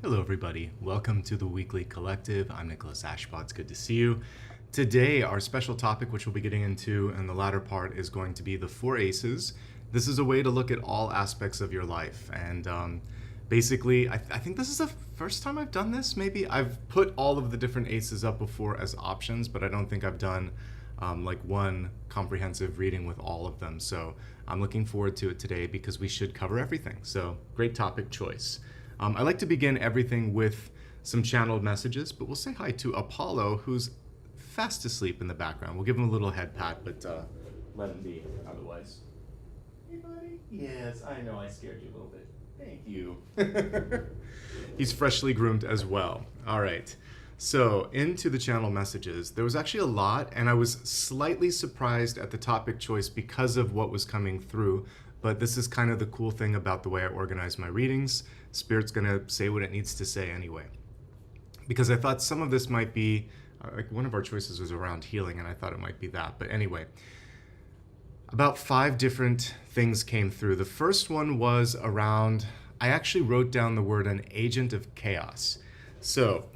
Hello, everybody. Welcome to the Weekly Collective. I'm Nicholas Ashbaugh. It's good to see you. Today, our special topic, which we'll be getting into in the latter part, is going to be the four aces. This is a way to look at all aspects of your life. And basically, I think this is the first time I've done this, maybe. I've put all of the different aces up before as options, but I don't think I've done like one comprehensive reading with all of them. So I'm looking forward to it today because we should cover everything. So great topic choice. I like to begin everything with some channeled messages, but we'll say hi to Apollo, who's fast asleep in the background. We'll give him a little head pat, but let him be otherwise. Hey, buddy. Yes, I know I scared you a little bit. Thank you. He's freshly groomed as well. All right. So into the channel messages. There was actually a lot, and I was slightly surprised at the topic choice because of what was coming through. But this is kind of the cool thing about the way I organize my readings. Spirit's gonna say what it needs to say anyway. Because I thought some of this might be, like one of our choices was around healing, and I thought it might be that. But anyway, about 5 different things came through. The first one was around, I actually wrote down the word an agent of chaos. So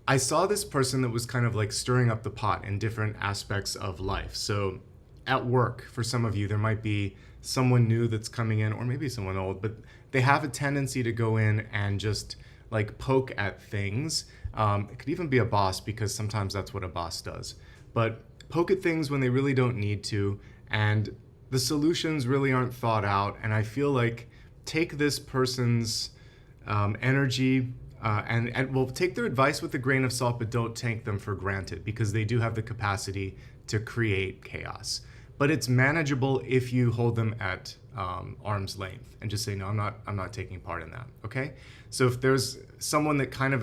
I saw this person that was kind of like stirring up the pot in different aspects of life. So at work, for some of you, there might be someone new that's coming in, or maybe someone old, but they have a tendency to go in and just like poke at things. It could even be a boss, because sometimes that's what a boss does. But poke at things when they really don't need to, and the solutions really aren't thought out. And I feel like take this person's energy and well, take their advice with a grain of salt, but don't take them for granted, because they do have the capacity to create chaos. But it's manageable if you hold them at arm's length and just say, no, I'm not taking part in that, okay? So if there's someone that kind of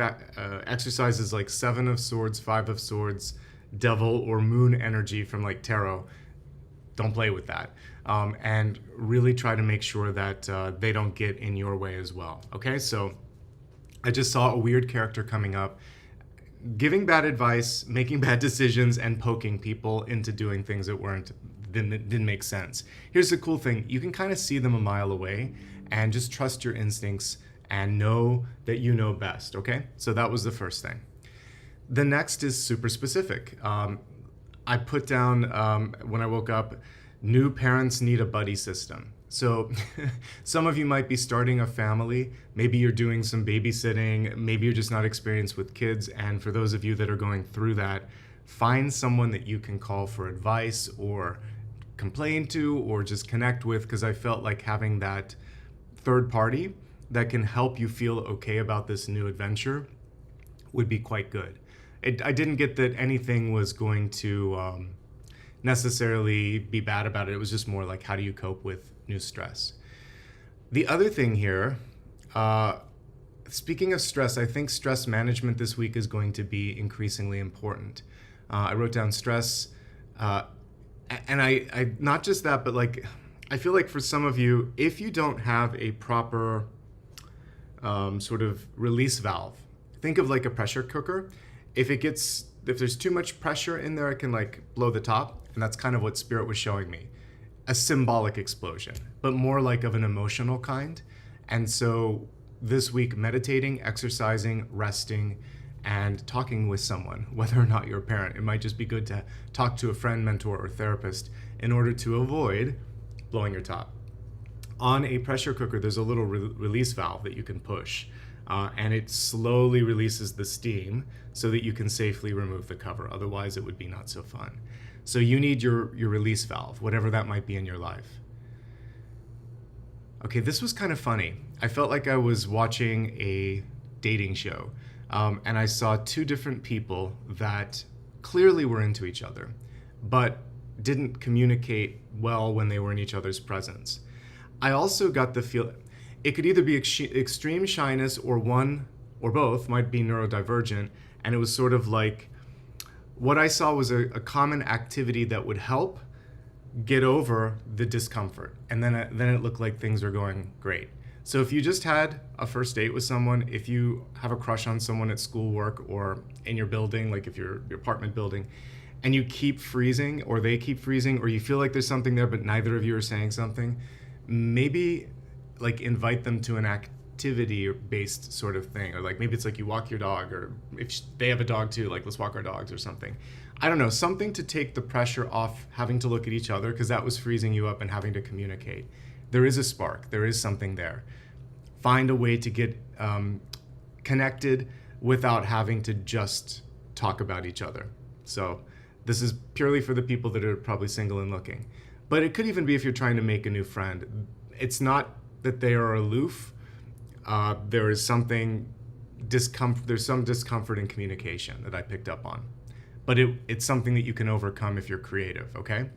exercises like 7 of Swords, 5 of Swords, Devil or Moon energy from like Tarot, don't play with that. And really try to make sure that they don't get in your way as well, okay? So I just saw a weird character coming up, giving bad advice, making bad decisions, and poking people into doing things that didn't make sense. Here's the cool thing. You can kind of see them a mile away and just trust your instincts and know that you know best, okay? So that was the first thing. The next is super specific. I put down, when I woke up, new parents need a buddy system. So some of you might be starting a family. Maybe you're doing some babysitting. Maybe you're just not experienced with kids. And for those of you that are going through that, find someone that you can call for advice or complain to or just connect with, because I felt like having that third party that can help you feel okay about this new adventure would be quite good. I didn't get that anything was going to necessarily be bad about it. It was just more like, how do you cope with new stress? The other thing here, speaking of stress, I think stress management this week is going to be increasingly important. I wrote down stress, and I not just that, but like, I feel like for some of you, if you don't have a proper sort of release valve, think of like a pressure cooker. If there's too much pressure in there, it can like blow the top. And that's kind of what Spirit was showing me. A symbolic explosion, but more like of an emotional kind. And so this week, meditating, exercising, resting, and talking with someone, whether or not you're a parent. It might just be good to talk to a friend, mentor, or therapist in order to avoid blowing your top. On a pressure cooker, there's a little release valve that you can push. And it slowly releases the steam so that you can safely remove the cover. Otherwise, it would be not so fun. So you need your release valve, whatever that might be in your life. Okay, this was kind of funny. I felt like I was watching a dating show, and I saw 2 different people that clearly were into each other, but didn't communicate well when they were in each other's presence. I also got the feel it could either be extreme shyness, or one or both might be neurodivergent, and it was sort of like, what I saw was a common activity that would help get over the discomfort. And then it looked like things were going great. So if you just had a first date with someone, if you have a crush on someone at school, work, or in your building, like if your apartment building, and you keep freezing, or they keep freezing, or you feel like there's something there but neither of you are saying something, maybe like invite them to an activity-based sort of thing, or like maybe it's like you walk your dog, or if they have a dog too, like let's walk our dogs or something. I don't know, something to take the pressure off having to look at each other, because that was freezing you up and having to communicate. There is a spark, there is something there. Find a way to get connected without having to just talk about each other. So this is purely for the people that are probably single and looking. But it could even be if you're trying to make a new friend. It's not that they are aloof. There is something there's some discomfort in communication that I picked up on. But it's something that you can overcome if you're creative, okay?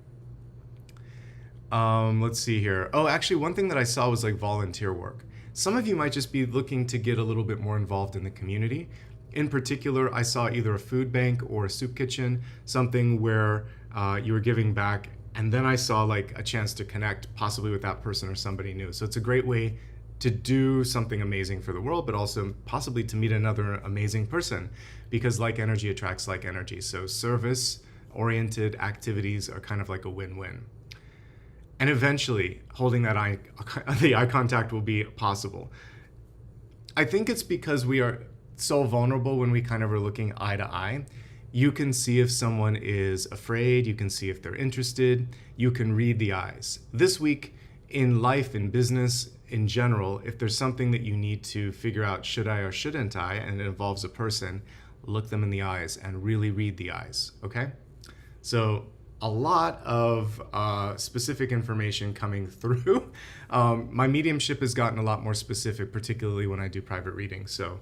Let's see here. Oh, actually, one thing that I saw was like volunteer work. Some of you might just be looking to get a little bit more involved in the community. In particular, I saw either a food bank or a soup kitchen, something where you were giving back, and then I saw like a chance to connect possibly with that person or somebody new. So it's a great way to do something amazing for the world, but also possibly to meet another amazing person, because like energy attracts like energy. So service-oriented activities are kind of like a win-win. And eventually, holding that the eye contact will be possible. I think it's because we are so vulnerable when we kind of are looking eye to eye. You can see if someone is afraid, you can see if they're interested, you can read the eyes. This week, in life, in business, in general, if there's something that you need to figure out, should I or shouldn't I, and it involves a person, look them in the eyes and really read the eyes, okay? So a lot of specific information coming through. My mediumship has gotten a lot more specific, particularly when I do private readings. So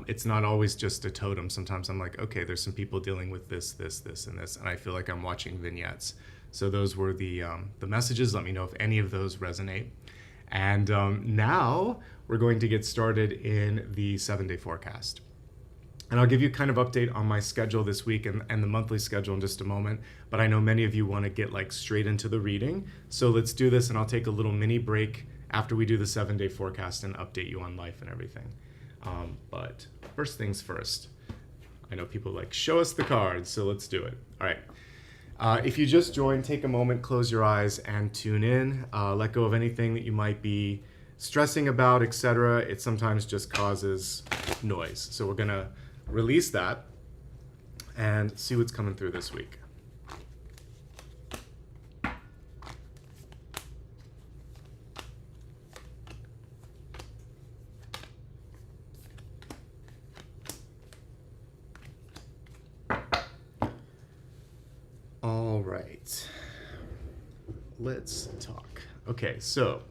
it's not always just a totem. Sometimes I'm like, okay, there's some people dealing with this, and this, and I feel like I'm watching vignettes. So those were the messages. Let me know if any of those resonate. And now we're going to get started in the 7-day forecast. And I'll give you kind of update on my schedule this week and the monthly schedule in just a moment. But I know many of you want to get like straight into the reading. So let's do this, and I'll take a little mini break after we do the 7-day forecast and update you on life and everything. But first things first. I know people like, show us the cards, so let's do it. All right. If you just joined, take a moment, close your eyes, and tune in. Let go of anything that you might be stressing about, etc. It sometimes just causes noise. So we're going to release that and see what's coming through this week. All right, let's talk. Okay, so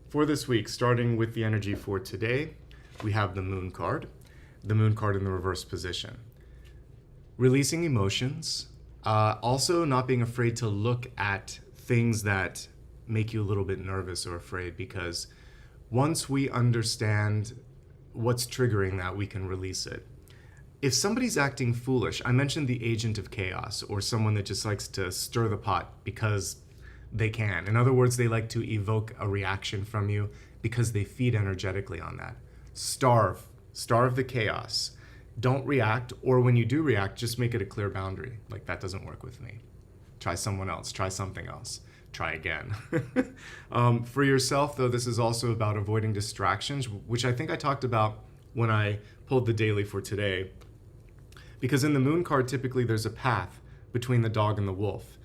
for this week, starting with the energy for today, we have the Moon card. The Moon card in the reverse position. Releasing emotions, also not being afraid to look at things that make you a little bit nervous or afraid, because once we understand what's triggering that, we can release it. If somebody's acting foolish, I mentioned the agent of chaos, or someone that just likes to stir the pot because they can. In other words, they like to evoke a reaction from you because they feed energetically on that. Starve the chaos. Don't react, or when you do react, just make it a clear boundary. Like, that doesn't work with me. Try someone else, try something else, try again. For yourself, though, this is also about avoiding distractions, which I think I talked about when I pulled the daily for today. Because in the Moon card, typically there's a path between the dog and the wolf.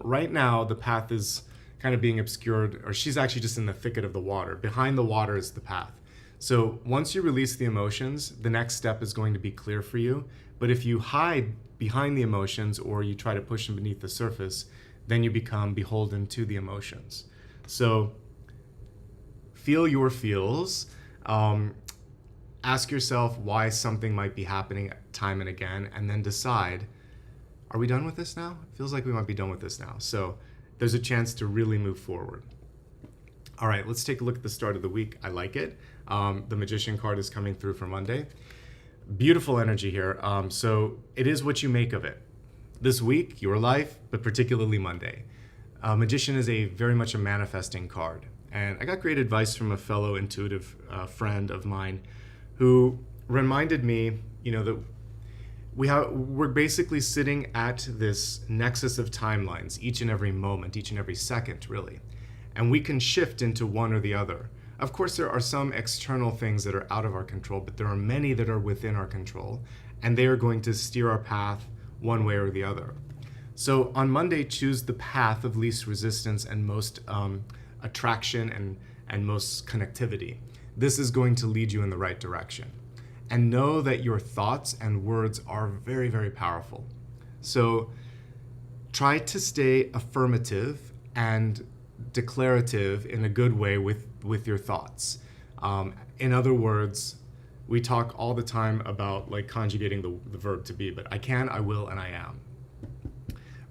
Right now, the path is kind of being obscured, or she's actually just in the thicket of the water. Behind the water is the path. So once you release the emotions, the next step is going to be clear for you. But if you hide behind the emotions, or you try to push them beneath the surface, then you become beholden to the emotions. So feel your feels. Ask yourself why something might be happening time and again, and then decide, are we done with this now? It feels like we might be done with this now. So there's a chance to really move forward. All right, let's take a look at the start of the week. I like it. The Magician card is coming through for Monday. Beautiful energy here. So it is what you make of it. This week, your life, but particularly Monday. Magician is very much a manifesting card. And I got great advice from a fellow intuitive friend of mine who reminded me, that we're basically sitting at this nexus of timelines, each and every moment, each and every second, really. And we can shift into one or the other. Of course, there are some external things that are out of our control, but there are many that are within our control, and they are going to steer our path one way or the other. So on Monday, choose the path of least resistance and most attraction and most connectivity. This is going to lead you in the right direction. And know that your thoughts and words are very, very powerful. So try to stay affirmative and declarative in a good way with your thoughts. In other words, we talk all the time about like conjugating the verb to be, but I can, I will, and I am.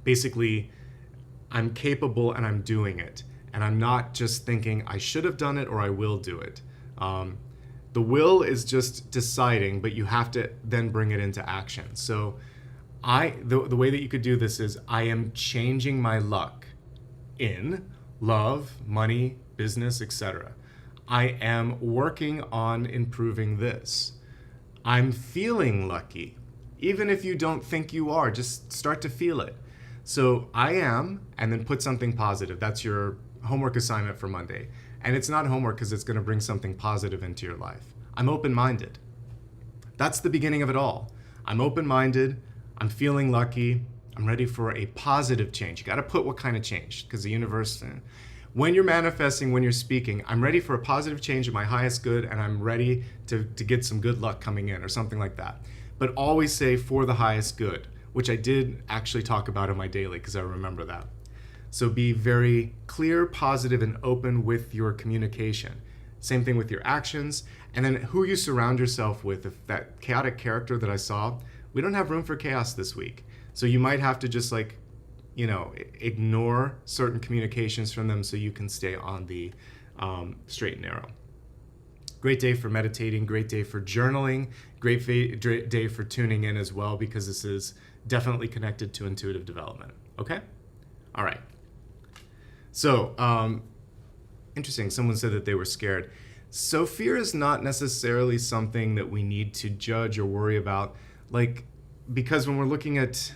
Basically, I'm capable and I'm doing it. And I'm not just thinking I should have done it or I will do it. The will is just deciding, but you have to then bring it into action. So the way that you could do this is I am changing my luck in love, money, business, etc. I am working on improving this. I'm feeling lucky. Even if you don't think you are, just start to feel it. So I am, and then put something positive. That's your homework assignment for Monday. And it's not homework because it's going to bring something positive into your life. I'm open-minded. That's the beginning of it all. I'm open-minded. I'm feeling lucky. I'm ready for a positive change. You got to put what kind of change, because the universe, when you're manifesting, when you're speaking, I'm ready for a positive change in my highest good, and I'm ready to get some good luck coming in or something like that. But always say for the highest good, which I did actually talk about in my daily because I remember that. So be very clear, positive, and open with your communication. Same thing with your actions. And then who you surround yourself with. If that chaotic character that I saw, we don't have room for chaos this week. So you might have to just ignore certain communications from them so you can stay on the straight and narrow. Great day for meditating, great day for journaling, great day for tuning in as well, because this is definitely connected to intuitive development. Okay? All right. So, interesting. Someone said that they were scared. So fear is not necessarily something that we need to judge or worry about, because when we're looking at,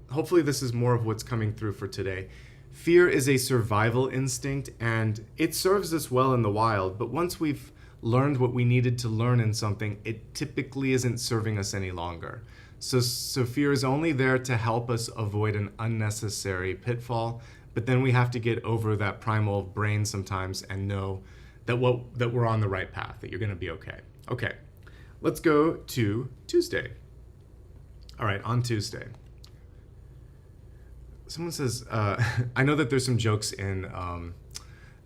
hopefully this is more of what's coming through for today. Fear is a survival instinct, and it serves us well in the wild, but once we've learned what we needed to learn in something, it typically isn't serving us any longer. So fear is only there to help us avoid an unnecessary pitfall, but then we have to get over that primal brain sometimes and know that we're on the right path, that you're going to be okay. Okay, let's go to Tuesday. All right, on Tuesday. Someone says, I know that there's some jokes in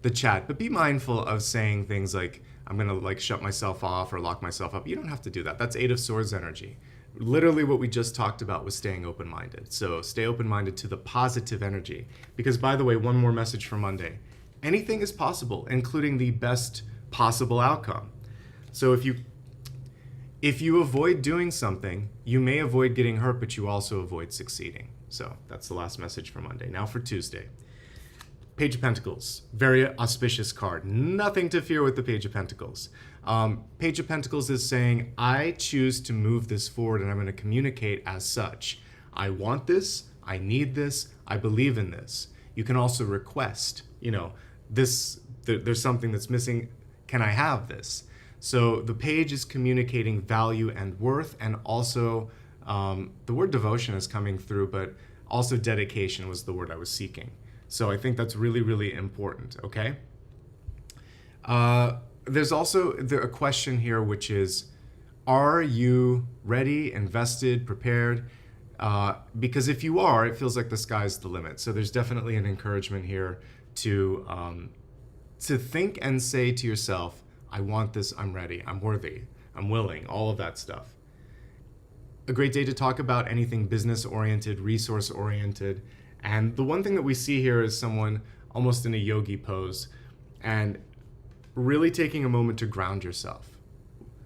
the chat, but be mindful of saying things like, I'm going to shut myself off or lock myself up. You don't have to do that. That's Eight of Swords energy. Literally what we just talked about was staying open-minded. So stay open-minded to the positive energy. Because by the way, one more message for Monday. Anything is possible, including the best possible outcome. So if you avoid doing something, you may avoid getting hurt, but you also avoid succeeding. So that's the last message for Monday. Now for Tuesday. Page of Pentacles, very auspicious card. Nothing to fear with the Page of Pentacles. Page of Pentacles is saying, I choose to move this forward and I'm going to communicate as such. I want this, I need this, I believe in this. You can also request, there's something that's missing, can I have this? So the page is communicating value and worth, and also the word devotion is coming through, but also dedication was the word I was seeking. So I think that's really, really important, okay? There's also a question here, which is, are you ready, invested, prepared? Because if you are, it feels like the sky's the limit. So there's definitely an encouragement here to think and say to yourself, I want this, I'm ready, I'm worthy, I'm willing, all of that stuff. A great day to talk about anything business-oriented, resource-oriented. And the one thing that we see here is someone almost in a yogi pose and really taking a moment to ground yourself.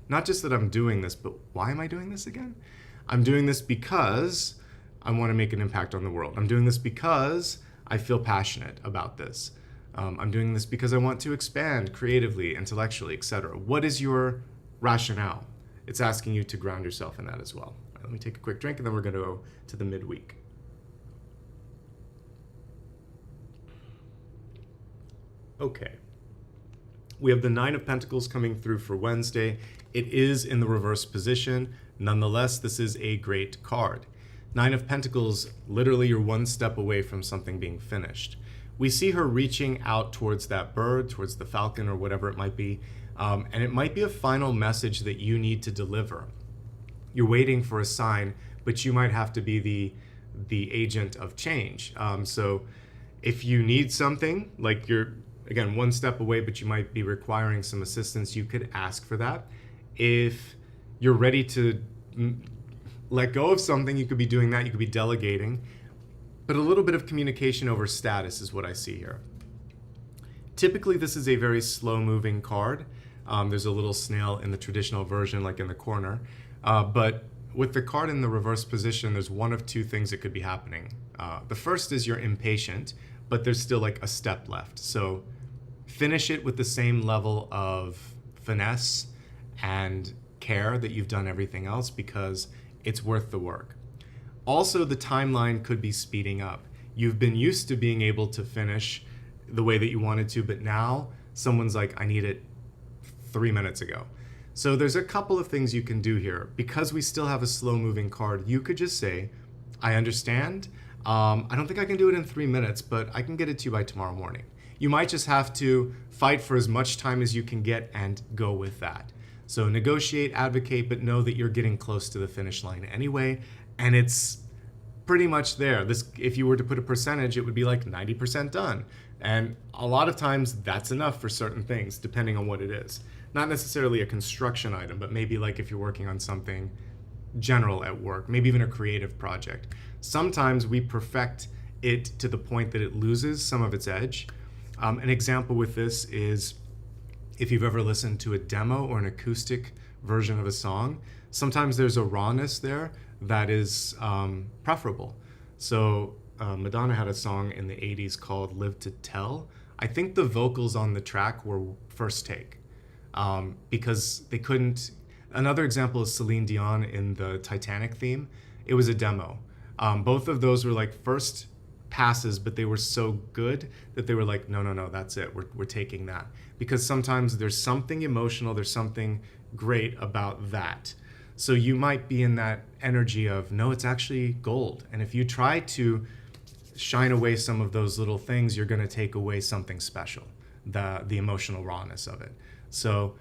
Not just that I'm doing this, but why am I doing this again? I'm doing this because I want to make an impact on the world. I'm doing this because I feel passionate about this. I'm doing this because I want to expand creatively, intellectually, etc. What is your rationale? It's asking you to ground yourself in that as well. All right, let me take a quick drink and then we're going to go to the midweek. Okay. We have the Nine of Pentacles coming through for Wednesday. It is in the reverse position. Nonetheless, this is a great card. Nine of Pentacles, literally you're one step away from something being finished. We see her reaching out towards that bird, towards the falcon or whatever it might be, and it might be a final message that you need to deliver. You're waiting for a sign, but you might have to be the agent of change. So if you need something, like you're, again, one step away, but you might be requiring some assistance, you could ask for that. If you're ready to let go of something, you could be doing that, you could be delegating. But a little bit of communication over status is what I see here. Typically, this is a very slow-moving card. There's a little snail in the traditional version, like in the corner. But with the card in the reverse position, there's one of two things that could be happening. The first is you're impatient, but there's still like a step left. So finish it with the same level of finesse and care that you've done everything else, because it's worth the work. Also, the timeline could be speeding up. You've been used to being able to finish the way that you wanted to, but now someone's like, I need it 3 minutes ago. So there's a couple of things you can do here. Because we still have a slow-moving card, you could just say, I understand. I don't think I can do it in 3 minutes, but I can get it to you by tomorrow morning. You might just have to fight for as much time as you can get and go with that. So negotiate, advocate, but know that you're getting close to the finish line anyway, and it's pretty much there. This, if you were to put a percentage, it would be like 90% done. And a lot of times that's enough for certain things, depending on what it is. Not necessarily a construction item, but maybe like if you're working on something general at work, maybe even a creative project. Sometimes we perfect it to the point that it loses some of its edge. An example with this is if you've ever listened to a demo or an acoustic version of a song, sometimes there's a rawness there that is preferable. So Madonna had a song in the 80s called Live to Tell. I think the vocals on the track were first take because they couldn't. Another example is Celine Dion in the Titanic theme. It was a demo. Both of those were like first passes, but they were so good that they were like, no, that's it. We're taking that. Because sometimes there's something emotional, there's something great about that. So you might be in that energy of, no, it's actually gold. And if you try to shine away some of those little things, you're going to take away something special, the emotional rawness of it. So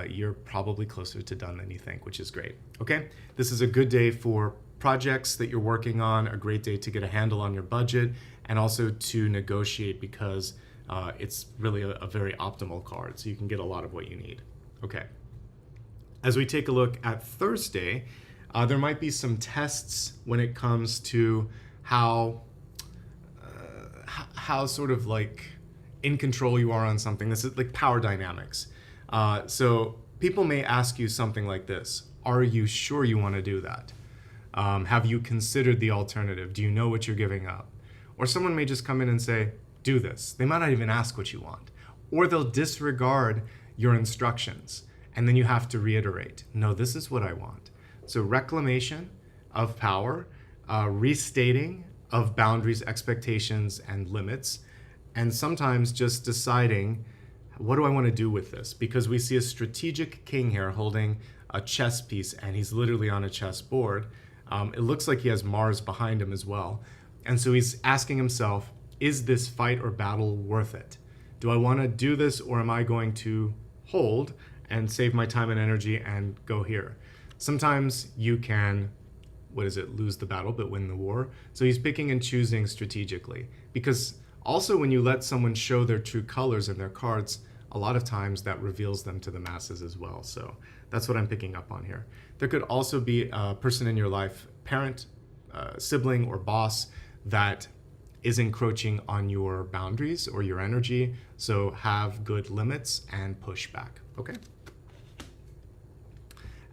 you're probably closer to done than you think, which is great. Okay, this is a good day for projects that you're working on, a great day to get a handle on your budget, and also to negotiate, because it's really a very optimal card, so you can get a lot of what you need. Okay. As we take a look at Thursday, there might be some tests when it comes to how sort of like in control you are on something. This is like power dynamics. So people may ask you something like this: are you sure you want to do that? Have you considered the alternative? Do you know what you're giving up? Or someone may just come in and say, do this. They might not even ask what you want. Or they'll disregard your instructions. And then you have to reiterate, no, this is what I want. So reclamation of power, restating of boundaries, expectations, and limits, and sometimes just deciding, what do I want to do with this? Because we see a strategic king here holding a chess piece, and he's literally on a chess board. It looks like he has Mars behind him as well. And so he's asking himself, is this fight or battle worth it? Do I want to do this, or am I going to hold and save my time and energy and go here? Sometimes you can, lose the battle but win the war. So he's picking and choosing strategically, because also when you let someone show their true colors in their cards, a lot of times that reveals them to the masses as well. So that's what I'm picking up on here. There could also be a person in your life, parent, sibling, or boss, that is encroaching on your boundaries or your energy. So have good limits and push back, okay?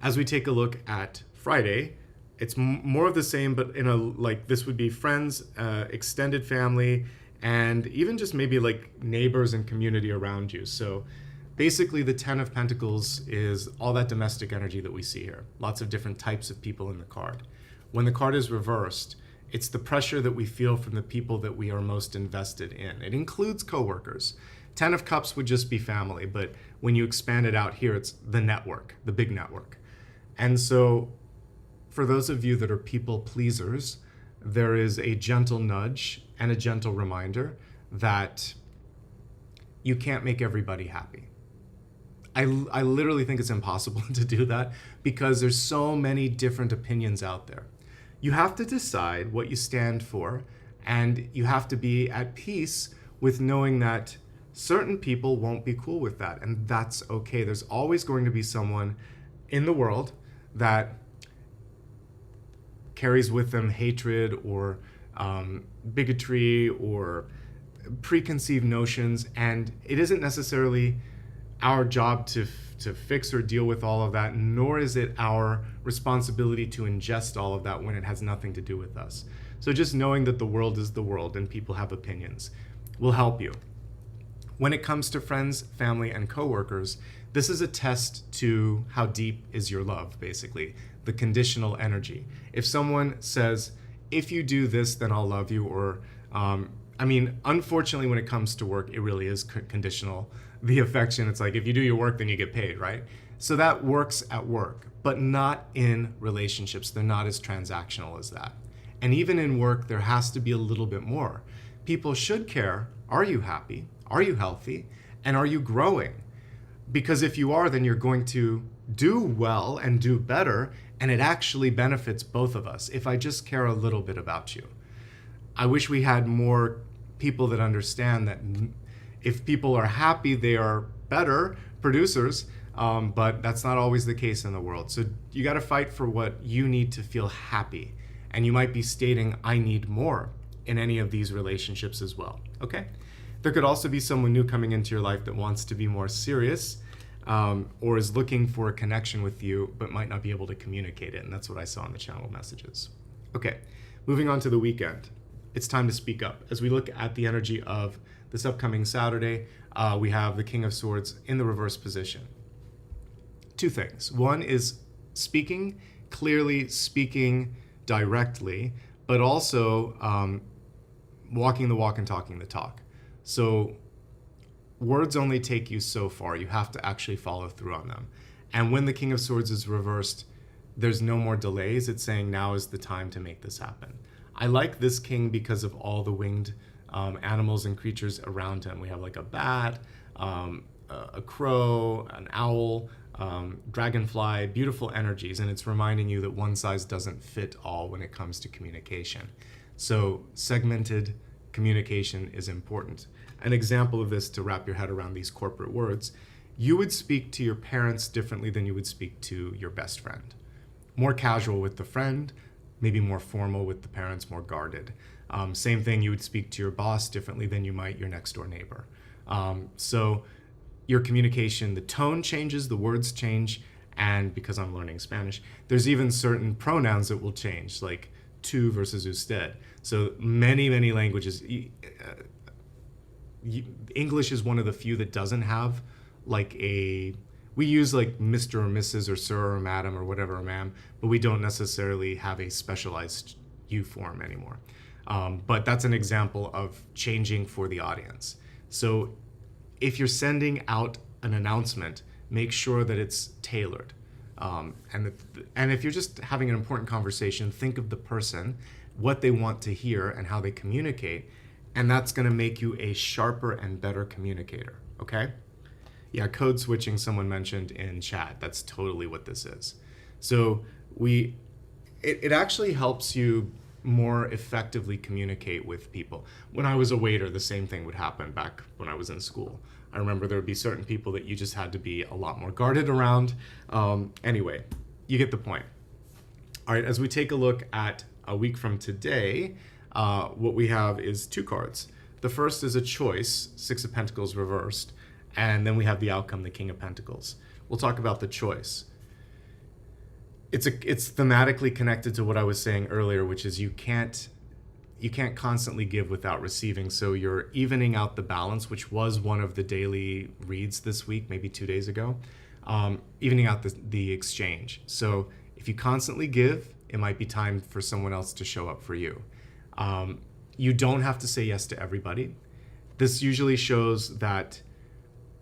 As we take a look at Friday, it's more of the same, but in a, like, this would be friends, extended family, and even just maybe like neighbors and community around you. So basically the 10 of Pentacles is all that domestic energy that we see here. Lots of different types of people in the card. When the card is reversed, it's the pressure that we feel from the people that we are most invested in. It includes coworkers. 10 of Cups would just be family, but When you expand it out here, it's the network, the big network. And so for those of you that are people pleasers, there is a gentle nudge and a gentle reminder that you can't make everybody happy. I literally think it's impossible to do that because there's so many different opinions out there. You have to decide what you stand for, and you have to be at peace with knowing that certain people won't be cool with that, and that's okay. There's always going to be someone in the world that carries with them hatred or bigotry or preconceived notions, and it isn't necessarily our job to fix or deal with all of that, nor is it our responsibility to ingest all of that when it has nothing to do with us. So just knowing that the world is the world and people have opinions will help you. When it comes to friends, family, and coworkers, this is a test to how deep is your love, basically, the conditional energy. If someone says, if you do this, then I'll love you, or unfortunately, when it comes to work, it really is conditional. The affection, it's like, if you do your work, then you get paid, right? So that works at work, but not in relationships. They're not as transactional as that. And even in work, there has to be a little bit more. People should care, are you happy? Are you healthy? And are you growing? Because if you are, then you're going to do well and do better, and it actually benefits both of us if I just care a little bit about you. I wish we had more people that understand that if people are happy, they are better producers, but that's not always the case in the world. So you got to fight for what you need to feel happy. And you might be stating, I need more in any of these relationships as well, okay? There could also be someone new coming into your life that wants to be more serious or is looking for a connection with you, but might not be able to communicate it. And that's what I saw in the channel messages. Okay, moving on to the weekend. It's time to speak up. As we look at the energy of this upcoming Saturday, we have the King of Swords in the reverse position. Two things. One is speaking clearly, speaking directly, but also walking the walk and talking the talk. So words only take you so far. You have to actually follow through on them. And when the King of Swords is reversed, there's no more delays. It's saying now is the time to make this happen. I like this king because of all the winged animals and creatures around him. We have like a bat, a crow, an owl, dragonfly, beautiful energies, and it's reminding you that one size doesn't fit all when it comes to communication. So segmented communication is important. An example of this, to wrap your head around these corporate words, you would speak to your parents differently than you would speak to your best friend. More casual with the friend, maybe more formal with the parents, more guarded. Same thing, you would speak to your boss differently than you might your next door neighbor. So your communication, the tone changes, the words change, and because I'm learning Spanish, there's even certain pronouns that will change, like tú versus usted. So many languages. English is one of the few that doesn't have like we use like Mr. or Mrs. or Sir or Madam or whatever, or Ma'am, but we don't necessarily have a specialized you form anymore. But that's an example of changing for the audience. So if you're sending out an announcement, make sure that it's tailored. And if you're just having an important conversation, think of the person, what they want to hear and how they communicate, and that's going to make you a sharper and better communicator, okay? Yeah, code switching, someone mentioned in chat. That's totally what this is. So it actually helps you more effectively communicate with people. When I was a waiter, the same thing would happen back when I was in school. I remember there would be certain people that you just had to be a lot more guarded around. Anyway, you get the point. All right, as we take a look at a week from today, what we have is two cards. The first is a choice, Six of Pentacles reversed, and then we have the outcome, the King of Pentacles. We'll talk about the choice. It's thematically connected to what I was saying earlier, which is you can't constantly give without receiving. So you're evening out the balance, which was one of the daily reads this week, maybe 2 days ago, evening out the exchange. So if you constantly give, it might be time for someone else to show up for you. You don't have to say yes to everybody. This usually shows that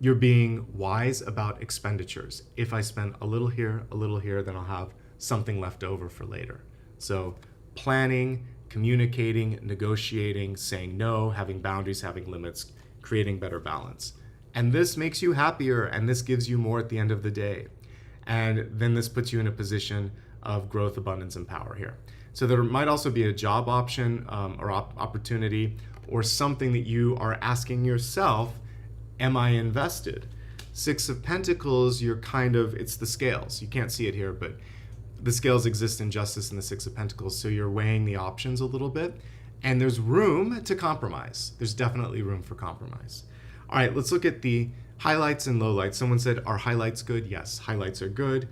You're being wise about expenditures. If I spend a little here, then I'll have something left over for later. So planning, communicating, negotiating, saying no, having boundaries, having limits, creating better balance. And this makes you happier, and this gives you more at the end of the day. And then this puts you in a position of growth, abundance, and power here. So there might also be a job option or opportunity, or something that you are asking yourself, am I invested? Six of Pentacles, you're kind of, it's the scales. You can't see it here, but the scales exist in justice in the Six of Pentacles, so you're weighing the options a little bit, and there's room to compromise. There's definitely room for compromise. All right, let's look at the highlights and lowlights. Someone said, are highlights good? Yes, highlights are good.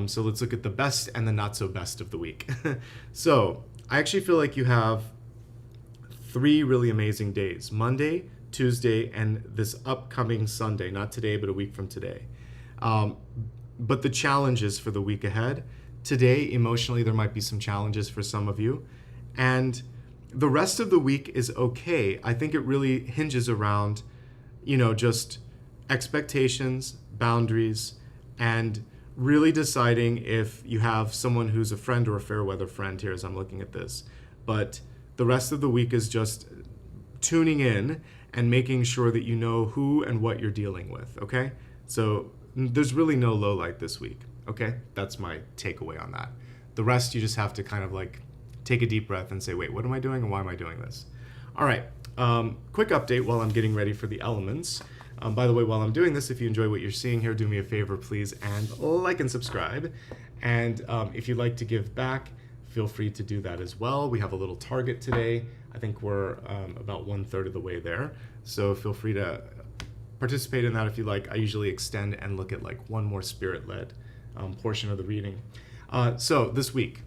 So let's look at the best and the not so best of the week. So I actually feel like you have 3 really amazing days: Monday, Tuesday, and this upcoming Sunday. Not today, but a week from today. But the challenges for the week ahead: today, emotionally, there might be some challenges for some of you. And the rest of the week is okay. I think it really hinges around, just expectations, boundaries, and really deciding if you have someone who's a friend or a fair weather friend here as I'm looking at this. But the rest of the week is just tuning in and making sure that you know who and what you're dealing with, okay? So there's really no low light this week, okay? That's my takeaway on that. The rest, you just have to kind of like take a deep breath and say, wait, what am I doing and why am I doing this? All right, quick update while I'm getting ready for the elements. By the way, while I'm doing this, if you enjoy what you're seeing here, do me a favor, please, and like and subscribe. And if you'd like to give back, feel free to do that as well. We have a little target today. I think we're about 1/3 of the way there. So feel free to participate in that if you like. I usually extend and look at like one more spirit-led portion of the reading. So this week,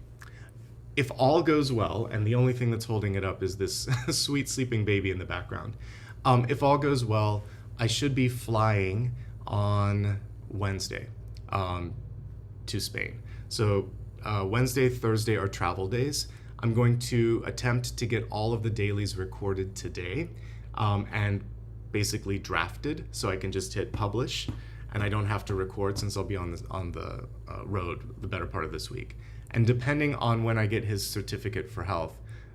if all goes well, and the only thing that's holding it up is this sweet sleeping baby in the background. If all goes well, I should be flying on Wednesday to Spain. So Wednesday, Thursday are travel days. I'm going to attempt to get all of the dailies recorded today and basically drafted, so I can just hit publish, and I don't have to record since I'll be on the road the better part of this week. And depending on when I get his certificate for health,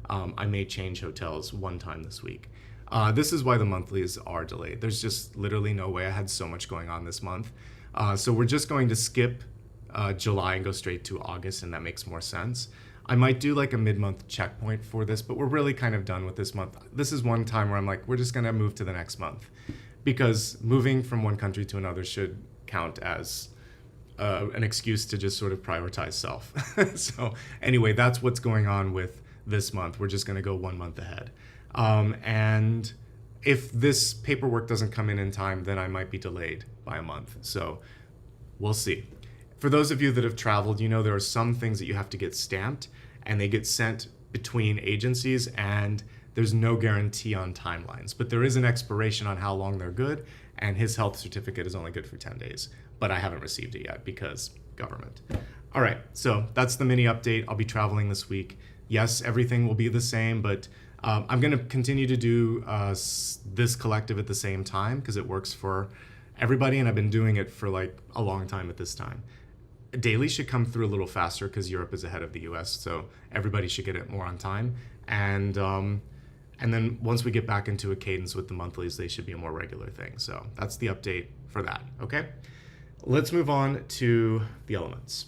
I may change hotels one time this week. This is why the monthlies are delayed. There's just literally no way. I had so much going on this month. So we're just going to skip July and go straight to August, and that makes more sense. I might do like a mid-month checkpoint for this, but we're really kind of done with this month. This is one time where I'm like, we're just gonna move to the next month, because moving from one country to another should count as an excuse to just sort of prioritize self. So anyway, that's what's going on with this month. We're just gonna go 1 month ahead. And if this paperwork doesn't come in time, then I might be delayed by a month. So we'll see. For those of you that have traveled, there are some things that you have to get stamped, and they get sent between agencies, and there's no guarantee on timelines. But there is an expiration on how long they're good, and his health certificate is only good for 10 days. But I haven't received it yet because government. All right, so that's the mini update. I'll be traveling this week. Yes, everything will be the same, but I'm going to continue to do this collective at the same time because it works for everybody, and I've been doing it for like a long time at this time. Daily should come through a little faster because Europe is ahead of the US, so everybody should get it more on time. And then once we get back into a cadence with the monthlies, they should be a more regular thing. So that's the update for that, okay? Let's move on to the elements.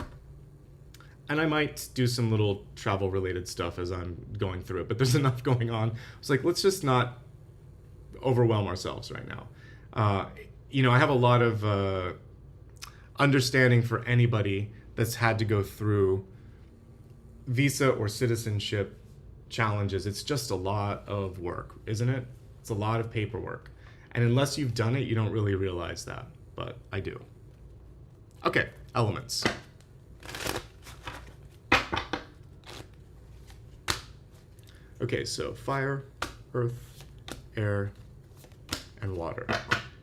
And I might do some little travel-related stuff as I'm going through it, but there's enough going on. It's like, let's just not overwhelm ourselves right now. I have a lot of understanding for anybody that's had to go through visa or citizenship challenges. It's just a lot of work, isn't it? It's a lot of paperwork. And unless you've done it, you don't really realize that, but I do. Okay, elements. Okay, so fire, earth, air, and water.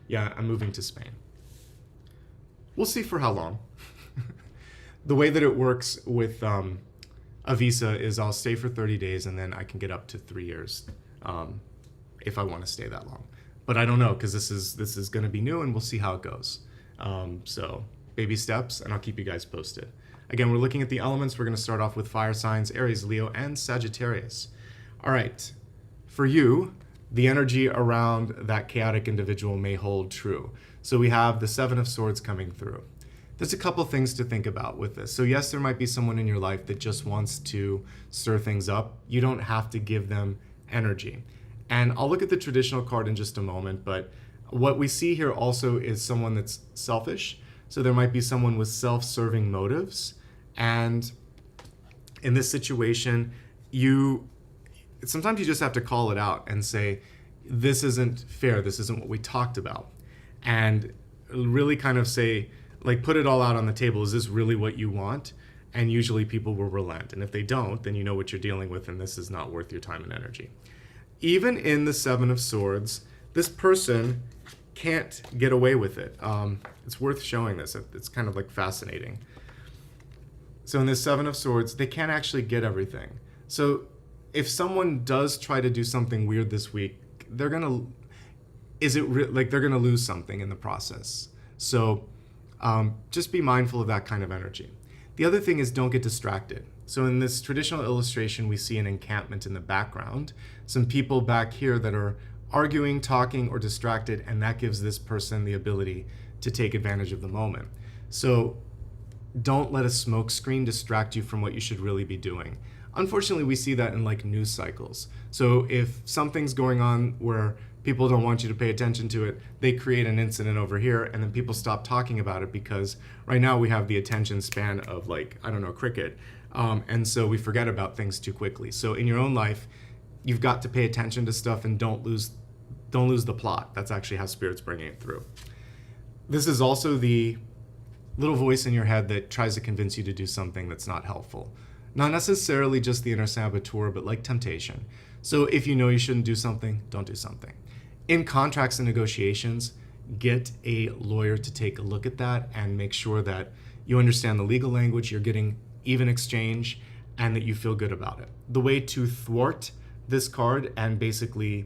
Yeah, I'm moving to Spain. We'll see for how long. The way that it works with a visa is I'll stay for 30 days and then I can get up to 3 years if I want to stay that long. but I don't know because this is going to be new and we'll see how it goes. So baby steps, and I'll keep you guys posted. Again, we're looking at the elements. We're going to start off with fire signs, Aries, Leo, and Sagittarius. All right, for you, the energy around that chaotic individual may hold true. So we have the Seven of Swords coming through. There's a couple things to think about with this. So yes, there might be someone in your life that just wants to stir things up. You don't have to give them energy. And I'll look at the traditional card in just a moment, but what we see here also is someone that's selfish. So there might be someone with self-serving motives. And in this situation, sometimes you just have to call it out and say, this isn't fair, this isn't what we talked about. And really kind of say, like, put it all out on the table, is this really what you want? And usually people will relent. And if they don't, then you know what you're dealing with, and this is not worth your time and energy. Even in the Seven of Swords, this person can't get away with it. It's worth showing this. It's kind of like fascinating. So in this Seven of Swords, they can't actually get everything. So if someone does try to do something weird this week, they're gonna lose something in the process. So just be mindful of that kind of energy. The other thing is, don't get distracted. So in this traditional illustration, we see an encampment in the background, some people back here that are arguing, talking, or distracted, and that gives this person the ability to take advantage of the moment. So don't let a smoke screen distract you from what you should really be doing. Unfortunately, we see that in like news cycles. So if something's going on where people don't want you to pay attention to it, they create an incident over here, and then people stop talking about it because right now we have the attention span of, like, I don't know, cricket. And so we forget about things too quickly. So in your own life, you've got to pay attention to stuff and don't lose the plot. That's actually how Spirit's bringing it through. This is also the little voice in your head that tries to convince you to do something that's not helpful. Not necessarily just the inner saboteur, but like temptation. So if you know you shouldn't do something, don't do something. In contracts and negotiations, get a lawyer to take a look at that and make sure that you understand the legal language, you're getting even exchange, and that you feel good about it. The way to thwart this card and basically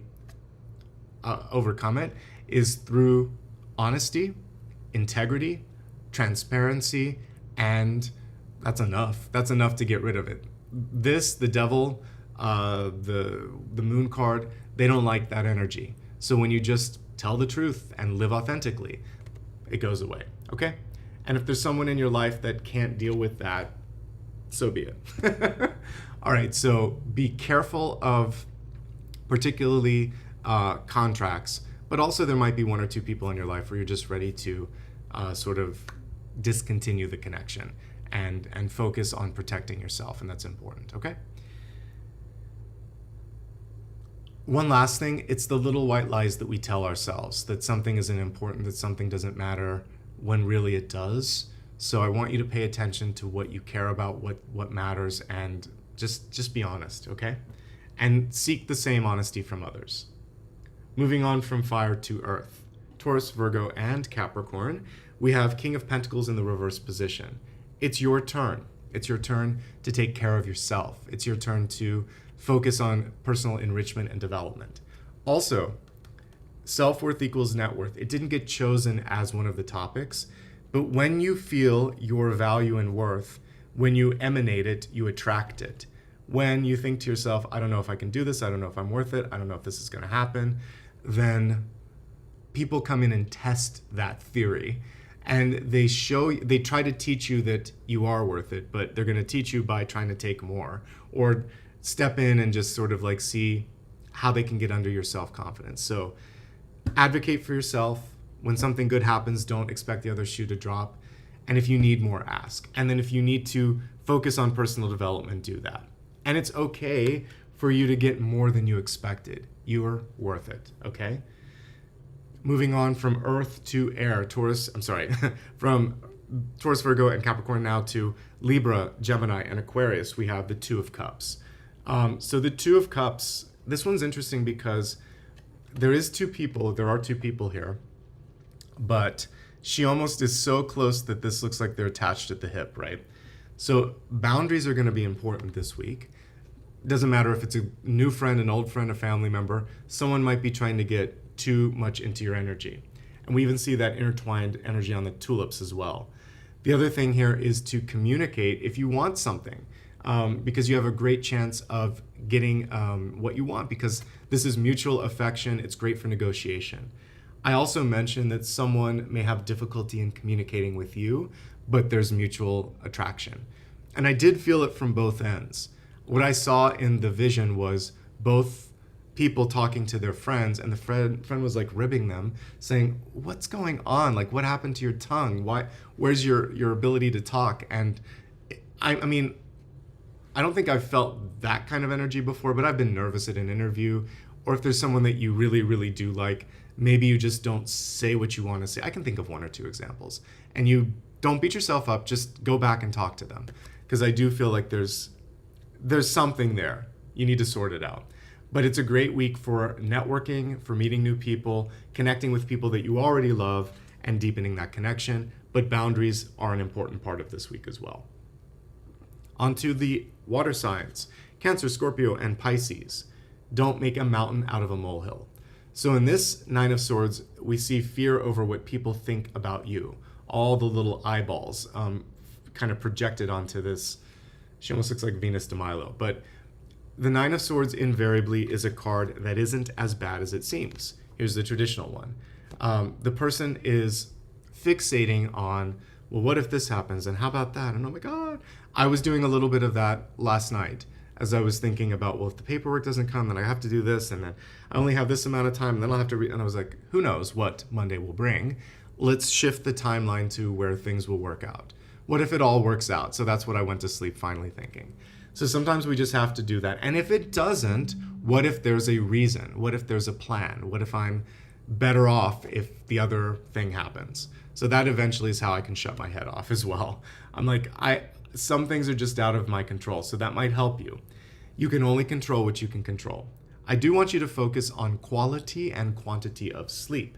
overcome it is through honesty, integrity, transparency, and that's enough. That's enough to get rid of it. This, the devil, the moon card, they don't like that energy. So when you just tell the truth and live authentically, it goes away, okay? And if there's someone in your life that can't deal with that, so be it. All right, so be careful of particularly contracts, but also there might be one or two people in your life where you're just ready to sort of discontinue the connection and focus on protecting yourself, and that's important, okay? One last thing, it's the little white lies that we tell ourselves, that something isn't important, that something doesn't matter, when really it does. So I want you to pay attention to what you care about, what matters, and just be honest, okay? And seek the same honesty from others. Moving on from fire to earth. Taurus, Virgo, and Capricorn, we have King of Pentacles in the reverse position. It's your turn. It's your turn to take care of yourself. It's your turn to focus on personal enrichment and development. Also, self-worth equals net worth. It didn't get chosen as one of the topics, but when you feel your value and worth, when you emanate it, you attract it. When you think to yourself, I don't know if I can do this, I don't know if I'm worth it, I don't know if this is going to happen, then people come in and test that theory. And they try to teach you that you are worth it, but they're going to teach you by trying to take more or step in and just sort of like see how they can get under your self-confidence. So advocate for yourself. When something good happens, don't expect the other shoe to drop. And if you need more, ask. And then if you need to focus on personal development, do that. And it's okay for you to get more than you expected. You're worth it, okay? Moving on from Earth to Air, from Taurus, Virgo, and Capricorn now to Libra, Gemini, and Aquarius, we have the Two of Cups. So the Two of Cups, this one's interesting because there are two people here, but she almost is so close that this looks like they're attached at the hip, right? So boundaries are going to be important this week. Doesn't matter if it's a new friend, an old friend, a family member. Someone might be trying to get too much into your energy. And we even see that intertwined energy on the tulips as well. The other thing here is to communicate if you want something, because you have a great chance of getting what you want, because this is mutual affection. It's great for negotiation. I also mentioned that someone may have difficulty in communicating with you, but there's mutual attraction. And I did feel it from both ends. What I saw in the vision was both people talking to their friends, and the friend was like ribbing them, saying, "What's going on? Like, what happened to your tongue? Where's your ability to talk?" And I mean, I don't think I've felt that kind of energy before, but I've been nervous at an interview, or if there's someone that you really, really do like, maybe you just don't say what you want to say. I can think of one or two examples. And you don't beat yourself up, just go back and talk to them. Because I do feel like there's something there. You need to sort it out. But it's a great week for networking, for meeting new people, connecting with people that you already love, and deepening that connection. But boundaries are an important part of this week as well. On to the water signs, Cancer, Scorpio, and Pisces. Don't make a mountain out of a molehill. So in this Nine of Swords, we see fear over what people think about you. All the little eyeballs kind of projected onto this. She almost looks like Venus de Milo. But the Nine of Swords invariably is a card that isn't as bad as it seems. Here's the traditional one. The person is fixating on, well, what if this happens? And how about that? And oh my God. I was doing a little bit of that last night as I was thinking about, well, if the paperwork doesn't come, then I have to do this. And then I only have this amount of time. And then I'll have to and I was like, who knows what Monday will bring? Let's shift the timeline to where things will work out. What if it all works out? So that's what I went to sleep finally thinking. So sometimes we just have to do that. And if it doesn't, what if there's a reason? What if there's a plan? What if I'm better off if the other thing happens? So that eventually is how I can shut my head off as well. I'm like, some things are just out of my control. So that might help you. You can only control what you can control. I do want you to focus on quality and quantity of sleep.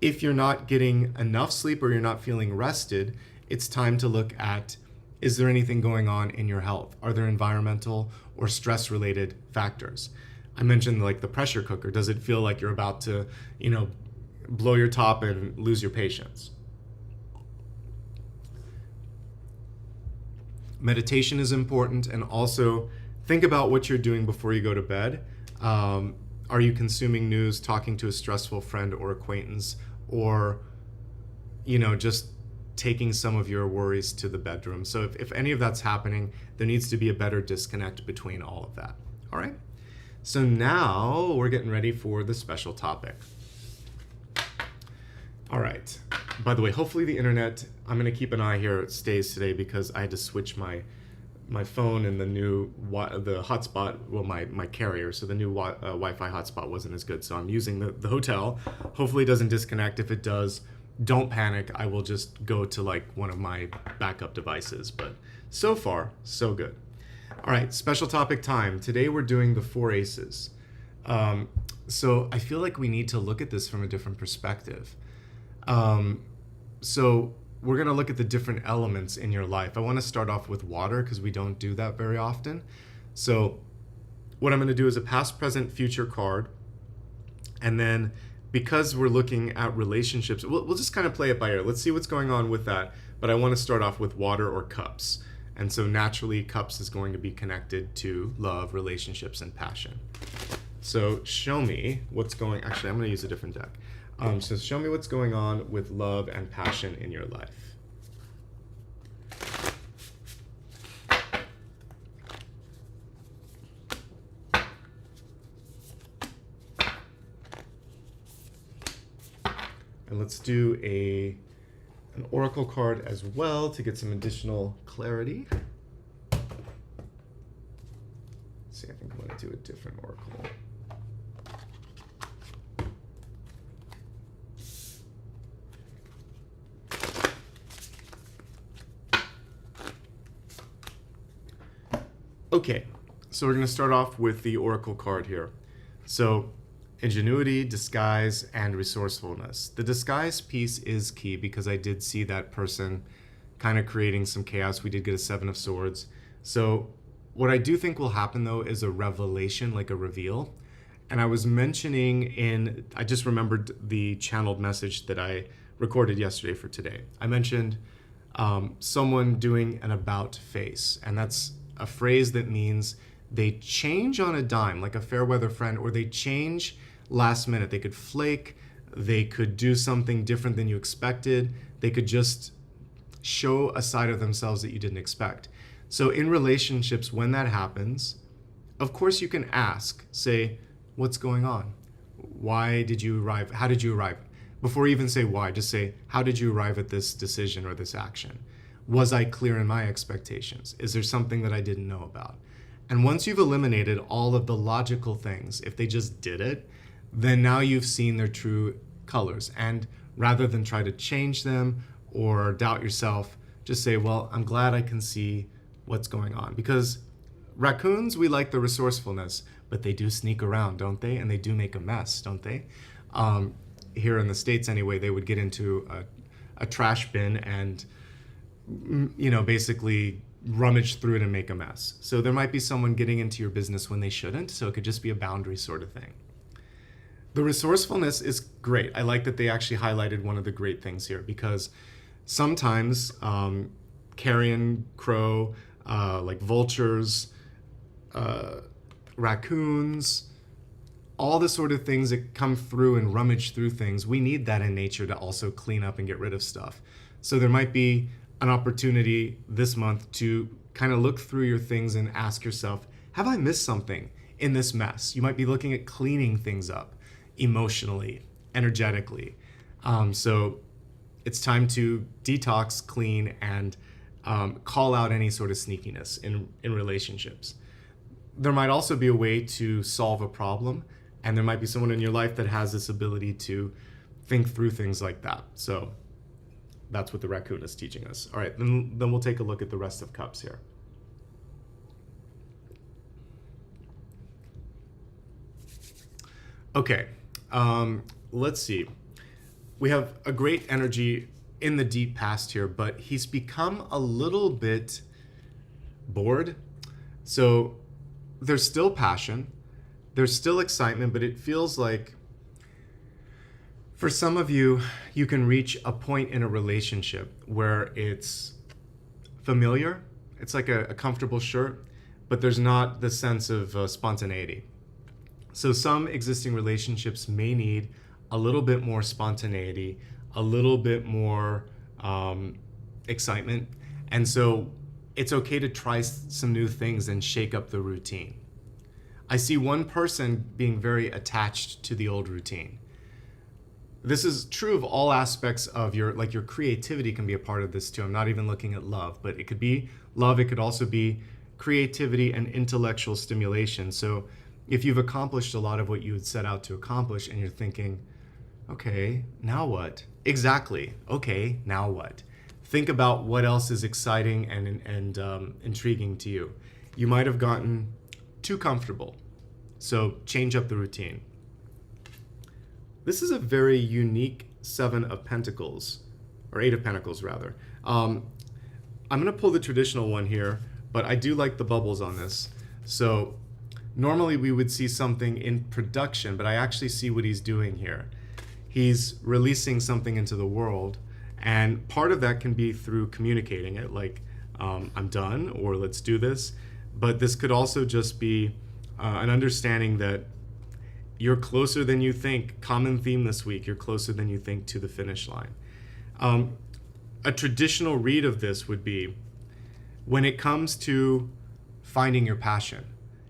If you're not getting enough sleep or you're not feeling rested, it's time to look at, is there anything going on in your health? Are there environmental or stress-related factors? I mentioned like the pressure cooker. Does it feel like you're about to, blow your top and lose your patience? Meditation is important, and also think about what you're doing before you go to bed. Are you consuming news, talking to a stressful friend or acquaintance, or, just taking some of your worries to the bedroom? So if any of that's happening, there needs to be a better disconnect between all of that. All right? So now we're getting ready for the special topic. All right. By the way, hopefully the internet, I'm going to keep an eye here, it stays today, because I had to switch my phone and the hotspot, well, my carrier, so the new Wi-Fi hotspot wasn't as good. So I'm using the hotel. Hopefully it doesn't disconnect. If it does, don't panic. I will just go to like one of my backup devices. But so far, so good. All right, special topic time. Today we're doing the Four Aces. So I feel like we need to look at this from a different perspective. So we're going to look at the different elements in your life. I want to start off with water because we don't do that very often. So what I'm going to do is a past, present, future card. And then because we're looking at relationships, we'll just kind of play it by ear. Let's see what's going on with that. But I want to start off with water or cups. And so naturally, cups is going to be connected to love, relationships, and passion. So show me what's going, actually, I'm going to use a different deck. So show me what's going on with love and passion in your life. And let's do an oracle card as well to get some additional clarity. Let's see, I think I'm going to do a different oracle. Okay, so we're going to start off with the oracle card here. So ingenuity, disguise, and resourcefulness. The disguise piece is key because I did see that person kind of creating some chaos. We did get a Seven of Swords. So what I do think will happen, though, is a revelation, like a reveal. And I was mentioning I just remembered the channeled message that I recorded yesterday for today. I mentioned someone doing an about face, and that's a phrase that means they change on a dime, like a fair weather friend, or they change last minute. They could flake, they could do something different than you expected, they could just show a side of themselves that you didn't expect. So in relationships, when that happens, of course you can ask, say, what's going on? Why did you arrive? How did you arrive? Before you even say why, just say, how did you arrive at this decision or this action? Was I clear in my expectations? Is there something that I didn't know about? And once you've eliminated all of the logical things, if they just did it, then now you've seen their true colors. And rather than try to change them or doubt yourself, just say, well, I'm glad I can see what's going on. Because raccoons, we like the resourcefulness, but they do sneak around, don't they? And they do make a mess, don't they? Here in the States anyway, they would get into a trash bin and, basically rummage through it and make a mess. So there might be someone getting into your business when they shouldn't, so it could just be a boundary sort of thing. The resourcefulness is great. I like that they actually highlighted one of the great things here, because sometimes carrion crow, like vultures, raccoons, all the sort of things that come through and rummage through things, we need that in nature to also clean up and get rid of stuff. So there might be an opportunity this month to kind of look through your things and ask yourself, have I missed something in this mess? You might be looking at cleaning things up emotionally, energetically. So it's time to detox, clean, and call out any sort of sneakiness in relationships. There might also be a way to solve a problem, and there might be someone in your life that has this ability to think through things like that. So that's what the raccoon is teaching us. All right, then we'll take a look at the rest of cups here. Okay, let's see. We have a great energy in the deep past here, but he's become a little bit bored. So there's still passion, there's still excitement, but it feels like for some of you, you can reach a point in a relationship where it's familiar, it's like a comfortable shirt, but there's not the sense of spontaneity. So some existing relationships may need a little bit more spontaneity, a little bit more excitement. And so it's okay to try some new things and shake up the routine. I see one person being very attached to the old routine. This is true of all aspects of your creativity can be a part of this too. I'm not even looking at love, but it could be love. It could also be creativity and intellectual stimulation. So if you've accomplished a lot of what you had set out to accomplish and you're thinking, okay, now what? Exactly. Okay, now what? Think about what else is exciting and intriguing to you. You might have gotten too comfortable. So change up the routine. This is a very unique 7 of Pentacles, or 8 of Pentacles rather. I'm going to pull the traditional one here, but I do like the bubbles on this. So normally we would see something in production, but I actually see what he's doing here. He's releasing something into the world, and part of that can be through communicating it, like I'm done, or let's do this. But this could also just be an understanding that you're closer than you think. Common theme this week, you're closer than you think to the finish line. A traditional read of this would be, when it comes to finding your passion,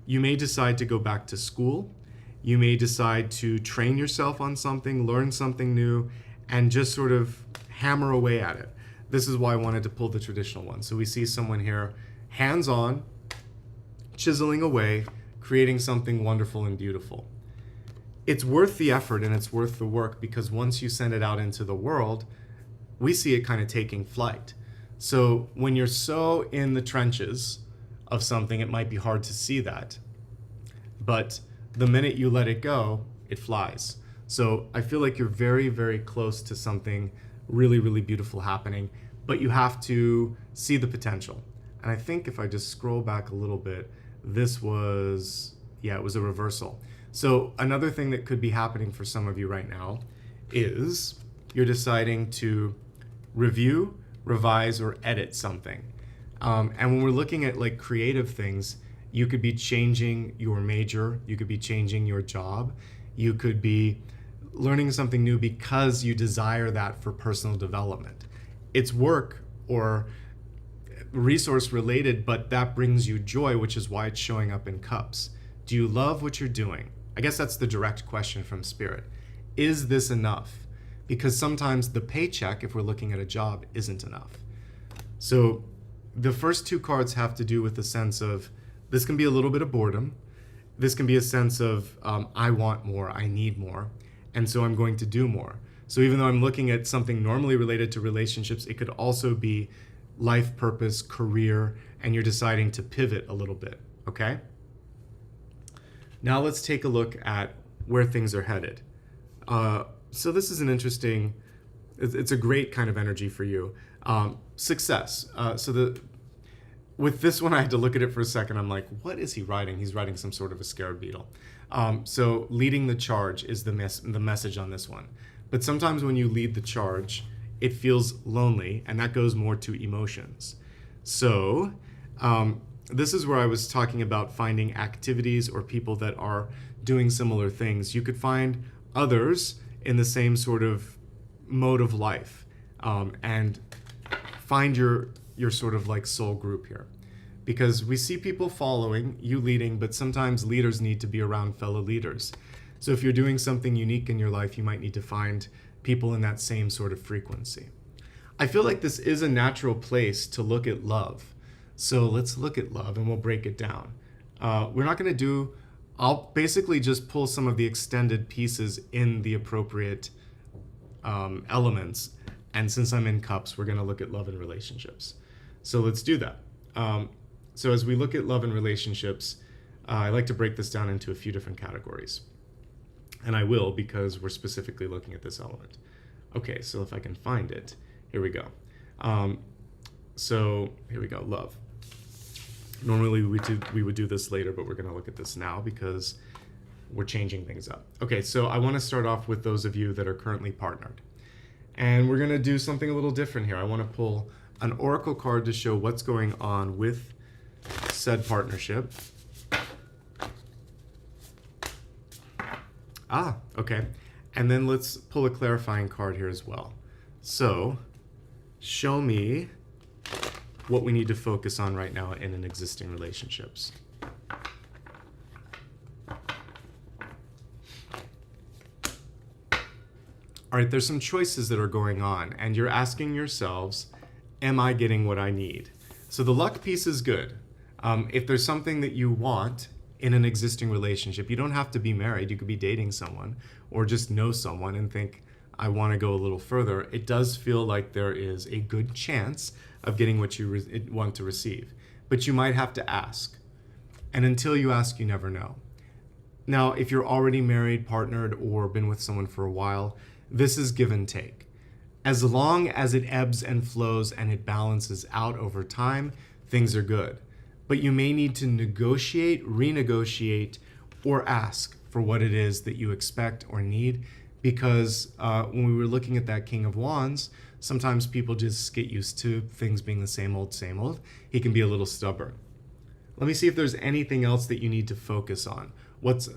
you may decide to go back to school. You may decide to train yourself on something, learn something new, and just sort of hammer away at it. This is why I wanted to pull the traditional one. So we see someone here, hands-on, chiseling away, creating something wonderful and beautiful. It's worth the effort and it's worth the work, because once you send it out into the world, we see it kind of taking flight. So when you're so in the trenches of something, it might be hard to see that. But the minute you let it go, it flies. So I feel like you're very, very close to something really, really beautiful happening, but you have to see the potential. And I think if I just scroll back a little bit, this was, it was a reversal. So another thing that could be happening for some of you right now is you're deciding to review, revise, or edit something. And when we're looking at like creative things, you could be changing your major, you could be changing your job, you could be learning something new because you desire that for personal development. It's work or resource related, but that brings you joy, which is why it's showing up in cups. Do you love what you're doing? I guess that's the direct question from Spirit. Is this enough? Because sometimes the paycheck, if we're looking at a job, isn't enough. So the first two cards have to do with the sense of, this can be a little bit of boredom. This can be a sense of, I want more, I need more, and so I'm going to do more. So even though I'm looking at something normally related to relationships, it could also be life purpose, career, and you're deciding to pivot a little bit, okay? Now let's take a look at where things are headed. So this is an interesting, it's a great kind of energy for you. Success. With this one, I had to look at it for a second. I'm like, what is he writing? He's writing some sort of a scarab beetle. So leading the charge is the message on this one. But sometimes when you lead the charge, it feels lonely, and that goes more to emotions. So this is where I was talking about finding activities or people that are doing similar things. You could find others in the same sort of mode of life, and find your sort of like soul group here. Because we see people following, you leading, but sometimes leaders need to be around fellow leaders. So if you're doing something unique in your life, you might need to find people in that same sort of frequency. I feel like this is a natural place to look at love. So let's look at love and we'll break it down. I'll basically just pull some of the extended pieces in the appropriate elements. And since I'm in cups, we're going to look at love and relationships. So let's do that. So as we look at love and relationships, I like to break this down into a few different categories. And I will, because we're specifically looking at this element. Okay, so if I can find it, here we go. So here we go, love. Normally we would do this later, but we're going to look at this now because we're changing things up. Okay, so I want to start off with those of you that are currently partnered. And we're going to do something a little different here. I want to pull an oracle card to show what's going on with said partnership. Okay. And then let's pull a clarifying card here as well. So, show me what we need to focus on right now in an existing relationships. All right, there's some choices that are going on, and you're asking yourselves, am I getting what I need? So the luck piece is good. If there's something that you want in an existing relationship, you don't have to be married. You could be dating someone or just know someone and think, I want to go a little further. It does feel like there is a good chance of getting what you want to receive. But you might have to ask. And until you ask, you never know. Now, if you're already married, partnered, or been with someone for a while, this is give and take. As long as it ebbs and flows and it balances out over time, things are good. But you may need to negotiate, renegotiate, or ask for what it is that you expect or need, because when we were looking at that King of Wands, sometimes people just get used to things being the same old, same old. He can be a little stubborn. Let me see if there's anything else that you need to focus on. What's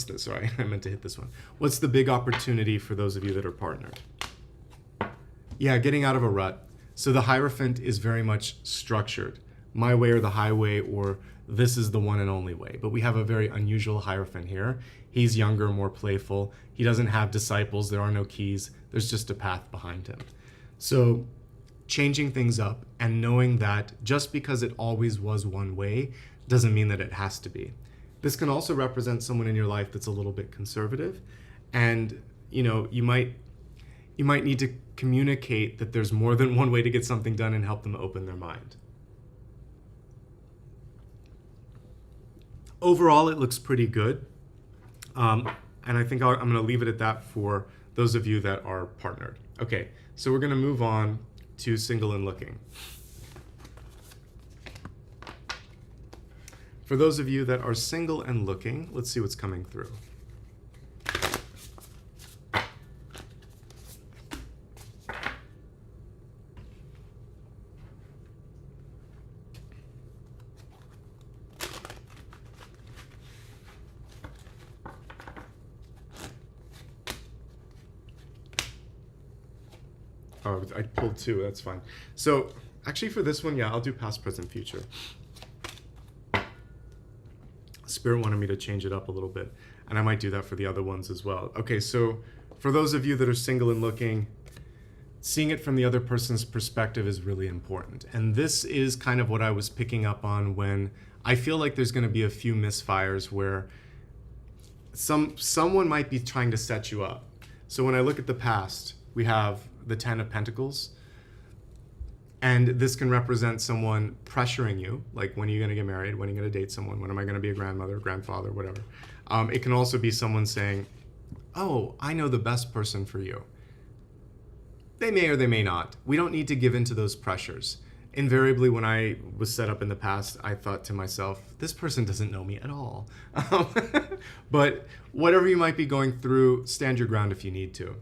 this? Sorry, I meant to hit this one. What's the big opportunity for those of you that are partnered? Yeah, getting out of a rut. So the Hierophant is very much structured. My way or the highway, or this is the one and only way. But we have a very unusual Hierophant here. He's younger, more playful. He doesn't have disciples. There are no keys. There's just a path behind him. So changing things up and knowing that just because it always was one way doesn't mean that it has to be. This can also represent someone in your life that's a little bit conservative, and you might need to communicate that there's more than one way to get something done and help them open their mind. Overall, it looks pretty good, and I think I'm going to leave it at that for those of you that are partnered. Okay, so we're going to move on to single and looking. For those of you that are single and looking, let's see what's coming through. Oh, I pulled two. That's fine. So actually for this one, yeah, I'll do past, present, future. Spirit wanted me to change it up a little bit, and I might do that for the other ones as well. Okay, so for those of you that are single and looking, seeing it from the other person's perspective is really important. And this is kind of what I was picking up on when I feel like there's going to be a few misfires where someone might be trying to set you up. So when I look at the past, we have the Ten of Pentacles. And this can represent someone pressuring you, like when are you going to get married? When are you going to date someone? When am I going to be a grandmother, grandfather, whatever? It can also be someone saying, oh, I know the best person for you. They may or they may not. We don't need to give in to those pressures. Invariably, when I was set up in the past, I thought to myself, this person doesn't know me at all. But whatever you might be going through, stand your ground if you need to.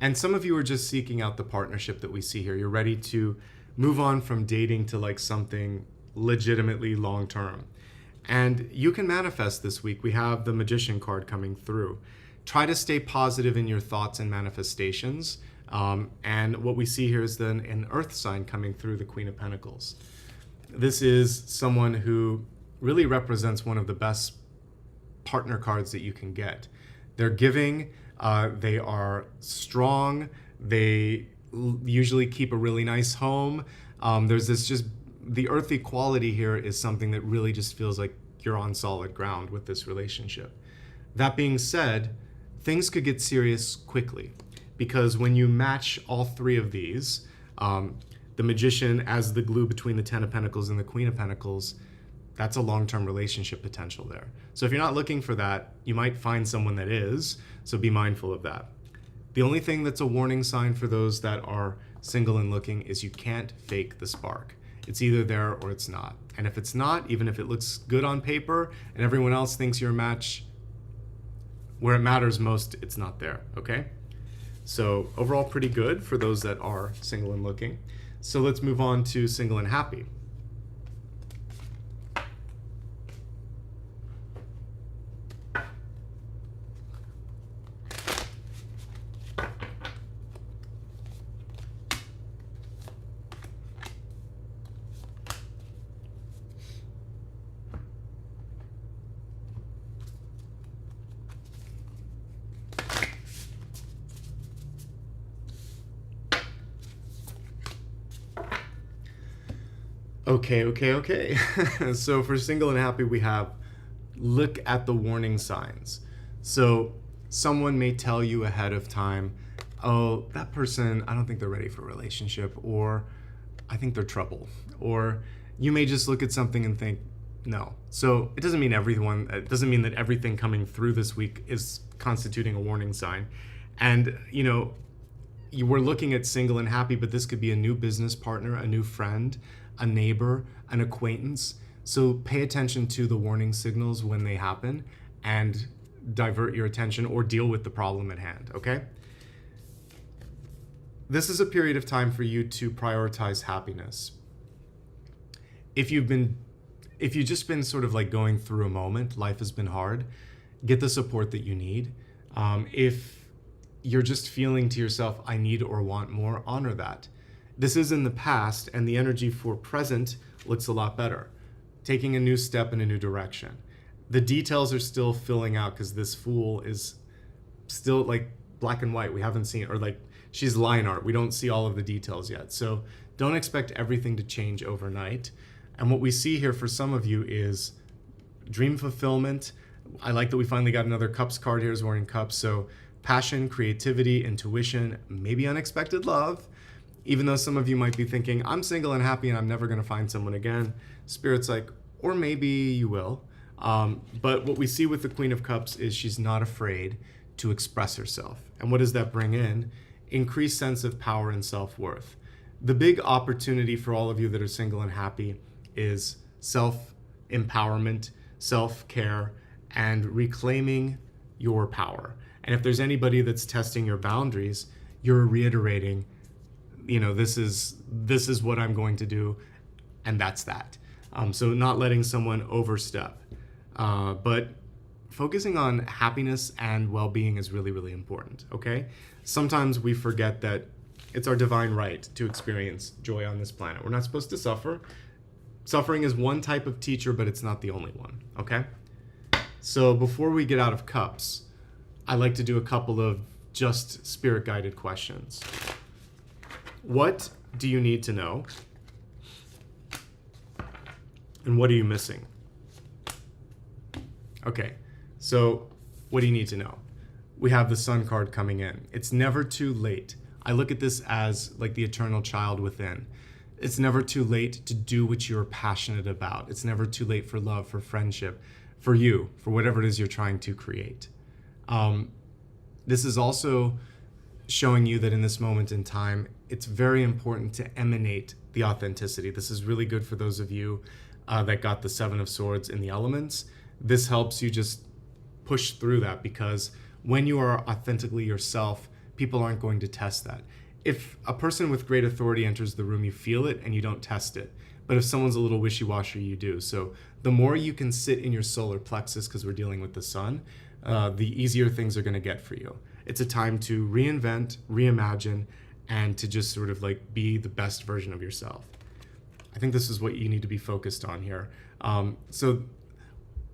And some of you are just seeking out the partnership that we see here. You're ready to move on from dating to like something legitimately long-term. And you can manifest this week. We have the Magician card coming through. Try to stay positive in your thoughts and manifestations. And what we see here is then an earth sign coming through the Queen of Pentacles. This is someone who really represents one of the best partner cards that you can get. They're giving, they are strong, they usually keep a really nice home. There's this just, the earthy quality here is something that really just feels like you're on solid ground with this relationship. That being said, things could get serious quickly because when you match all three of these, the Magician as the glue between the Ten of Pentacles and the Queen of Pentacles, that's a long-term relationship potential there. So if you're not looking for that, you might find someone that is, so be mindful of that. The only thing that's a warning sign for those that are single and looking is you can't fake the spark. It's either there or it's not. And if it's not, even if it looks good on paper and everyone else thinks you're a match, where it matters most, it's not there, okay? So overall pretty good for those that are single and looking. So let's move on to single and happy. Okay. So for single and happy, we have look at the warning signs. So someone may tell you ahead of time, oh, that person, I don't think they're ready for a relationship, or I think they're trouble. Or you may just look at something and think, no. So it doesn't mean that everything coming through this week is constituting a warning sign. And, you were looking at single and happy, but this could be a new business partner, a new friend, a neighbor, an acquaintance. So pay attention to the warning signals when they happen and divert your attention or deal with the problem at hand, okay? This is a period of time for you to prioritize happiness. If you've just been sort of like going through a moment, life has been hard, get the support that you need. If you're just feeling to yourself, I need or want more, honor that. This is in the past, and the energy for present looks a lot better. Taking a new step in a new direction. The details are still filling out because this Fool is still like black and white. We haven't seen, or like she's line art. We don't see all of the details yet. So don't expect everything to change overnight. And what we see here for some of you is dream fulfillment. I like that we finally got another Cups card here, is wearing Cups. So passion, creativity, intuition, maybe unexpected love. Even though some of you might be thinking, I'm single and happy and I'm never going to find someone again. Spirit's like, or maybe you will. But what we see with the Queen of Cups is she's not afraid to express herself. And what does that bring in? Increased sense of power and self-worth. The big opportunity for all of you that are single and happy is self-empowerment, self-care, and reclaiming your power. And if there's anybody that's testing your boundaries, you're reiterating, this is what I'm going to do, and that's that. So not letting someone overstep, but focusing on happiness and well-being is really, really important, okay? Sometimes we forget that It's our divine right to experience joy on this planet. We're not supposed to suffer. Suffering is one type of teacher, but it's not the only one, okay? So before we get out of cups, I like to do a couple of just spirit-guided questions. What do you need to know? And what are you missing? Okay, so what do you need to know? We have the Sun card coming in. It's never too late. I look at this as like the eternal child within. It's never too late to do what you're passionate about. It's never too late for love, for friendship, for you, for whatever it is you're trying to create. This is also showing you that in this moment in time, it's very important to emanate the authenticity. This is really good for those of you that got the Seven of Swords in the elements. This helps you just push through that, because when you are authentically yourself, people aren't going to test that. If a person with great authority enters the room, you feel it and you don't test it. But if someone's a little wishy-washy, you do. So the more you can sit in your solar plexus, because we're dealing with the sun, the easier things are going to get for you. It's a time to reinvent, reimagine, and to just sort of like be the best version of yourself. I think this is what you need to be focused on here. So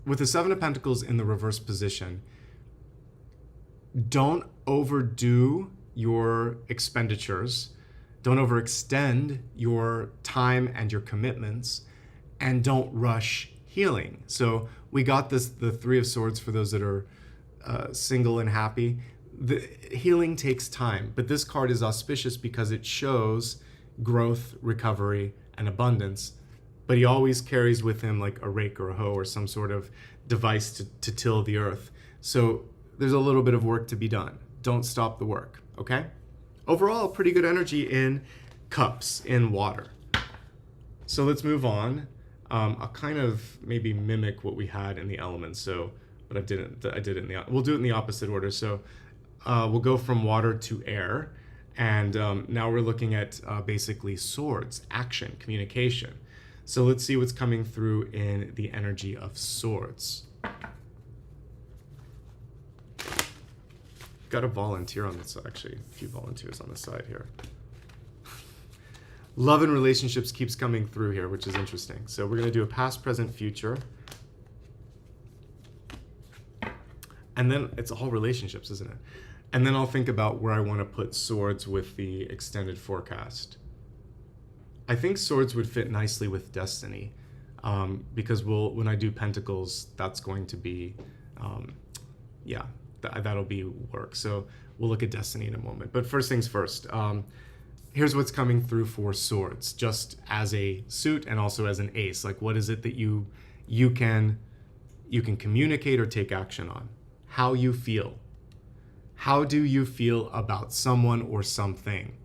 with the Seven of Pentacles in the reverse position, don't overdo your expenditures, don't overextend your time and your commitments, and don't rush healing. So we got the Three of Swords for those that are single and happy. The healing takes time, but this card is auspicious because it shows growth, recovery, and abundance. But he always carries with him like a rake or a hoe or some sort of device to till the earth. So there's a little bit of work to be done. Don't stop the work, okay? Overall, pretty good energy in cups, in water. So let's move on. I'll kind of maybe mimic what we had in the elements. So, but I did it in we'll do it in the opposite order. So we'll go from water to air. And now we're looking at basically swords, action, communication. So let's see what's coming through in the energy of swords. Got a volunteer on this, actually, a few volunteers on the side here. Love and relationships keeps coming through here, which is interesting. So we're going to do a past, present, future. And then it's all relationships, isn't it? And then I'll think about where I want to put swords with the extended forecast. I think swords would fit nicely with destiny, because when I do pentacles, that's going to be, that'll be work. So we'll look at destiny in a moment. But first things first, here's what's coming through for swords, just as a suit and also as an ace. Like, what is it that you can communicate or take action on? How you feel. How do you feel about someone or something?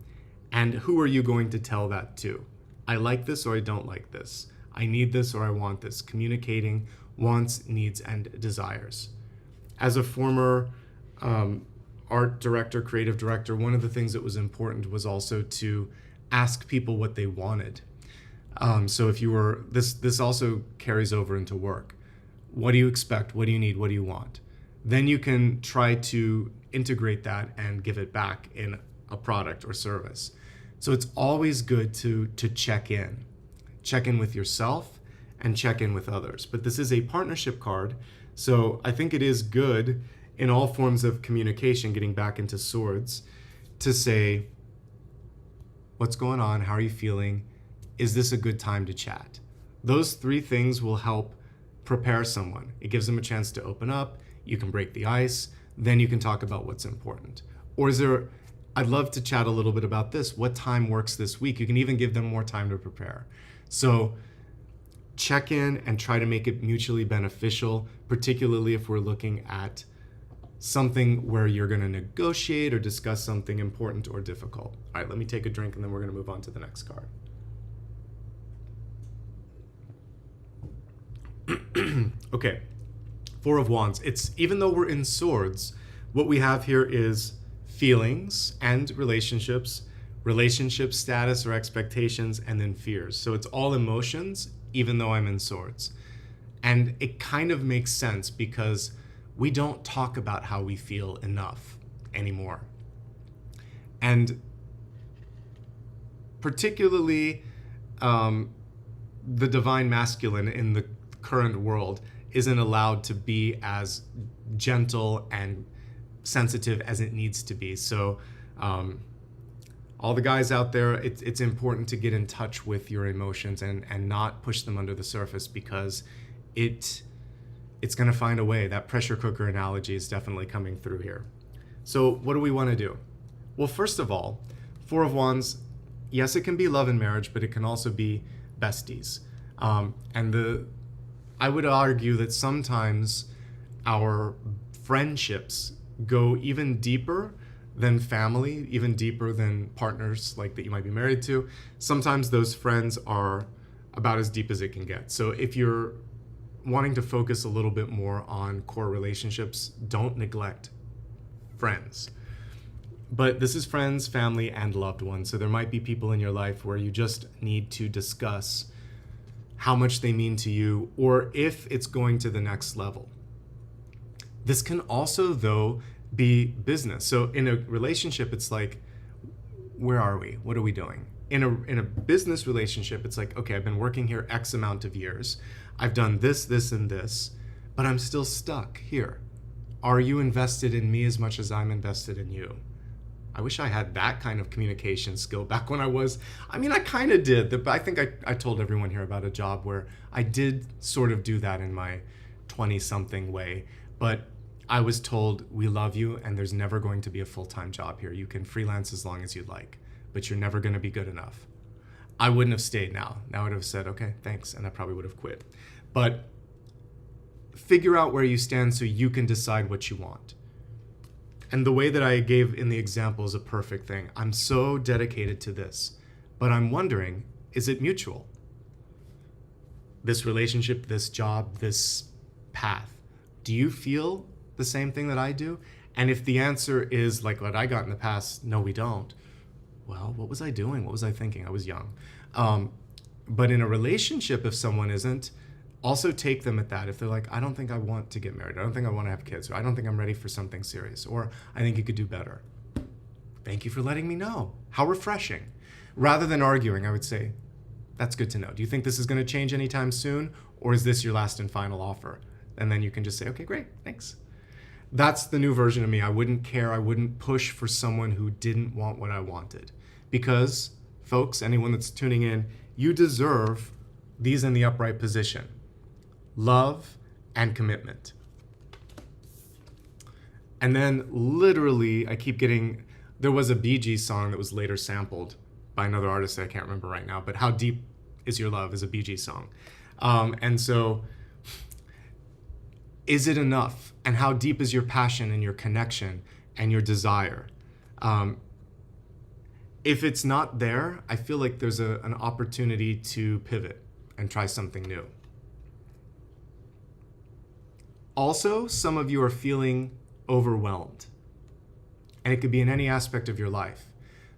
And who are you going to tell that to? I like this or I don't like this. I need this or I want this. Communicating wants, needs, and desires. As a former art director, creative director, one of the things that was important was also to ask people what they wanted. So if you were, this also carries over into work. What do you expect? What do you need? What do you want? Then you can try to integrate that and give it back in a product or service. So it's always good to check in. Check in with yourself and check in with others. But this is a partnership card, so I think it is good in all forms of communication, getting back into swords, to say, what's going on? How are you feeling? Is this a good time to chat? Those three things will help prepare someone. It gives them a chance to open up. You can break the ice. Then you can talk about what's important. Or is there, I'd love to chat a little bit about this. What time works this week? You can even give them more time to prepare. So check in and try to make it mutually beneficial, particularly if we're looking at something where you're going to negotiate or discuss something important or difficult. All right, let me take a drink and then we're going to move on to the next card. Okay, Four of Wands. It's, even though we're in swords, what we have here is feelings and relationships, relationship status or expectations, and then fears. So it's all emotions, even though I'm in swords. And it kind of makes sense because we don't talk about how we feel enough anymore. And particularly the divine masculine in the current world isn't allowed to be as gentle and sensitive as it needs to be. So all the guys out there, it's important to get in touch with your emotions and not push them under the surface, because it's going to find a way. That pressure cooker analogy is definitely coming through here. So what do we want to do? Well, first of all, Four of Wands, yes, it can be love and marriage, but it can also be besties. I would argue that sometimes our friendships go even deeper than family, even deeper than partners like that you might be married to. Sometimes those friends are about as deep as it can get. So if you're wanting to focus a little bit more on core relationships, don't neglect friends. But this is friends, family, and loved ones. So there might be people in your life where you just need to discuss how much they mean to you, or if it's going to the next level. This can also, though, be business. So in a relationship, it's like, where are we? What are we doing? In a business relationship, it's like, okay, I've been working here X amount of years. I've done this, this, and this, but I'm still stuck here. Are you invested in me as much as I'm invested in you? I wish I had that kind of communication skill back when I kind of did, but I think I told everyone here about a job where I did sort of do that in my 20-something way, but I was told, we love you and there's never going to be a full-time job here. You can freelance as long as you'd like, but you're never going to be good enough. I wouldn't have stayed now. Now I would have said, okay, thanks, and I probably would have quit. But figure out where you stand so you can decide what you want. And the way that I gave in the example is a perfect thing. I'm so dedicated to this, but I'm wondering, is it mutual? This relationship, this job, this path. Do you feel the same thing that I do? And if the answer is like what I got in the past, no, we don't. Well, what was I doing? What was I thinking? I was young. But in a relationship, if someone isn't, also take them at that. If they're like, I don't think I want to get married, I don't think I want to have kids, or I don't think I'm ready for something serious, or I think you could do better. Thank you for letting me know. How refreshing. Rather than arguing, I would say, that's good to know. Do you think this is going to change anytime soon, or is this your last and final offer? And then you can just say, okay, great, thanks. That's the new version of me. I wouldn't care. I wouldn't push for someone who didn't want what I wanted. Because, folks, anyone that's tuning in, you deserve these in the upright position. Love and commitment. And then literally, there was a Bee Gees song that was later sampled by another artist that I can't remember right now, but How Deep Is Your Love is a Bee Gees song. And so, is it enough? And how deep is your passion and your connection and your desire? If it's not there, I feel like there's an opportunity to pivot and try something new. Also, some of you are feeling overwhelmed. And it could be in any aspect of your life.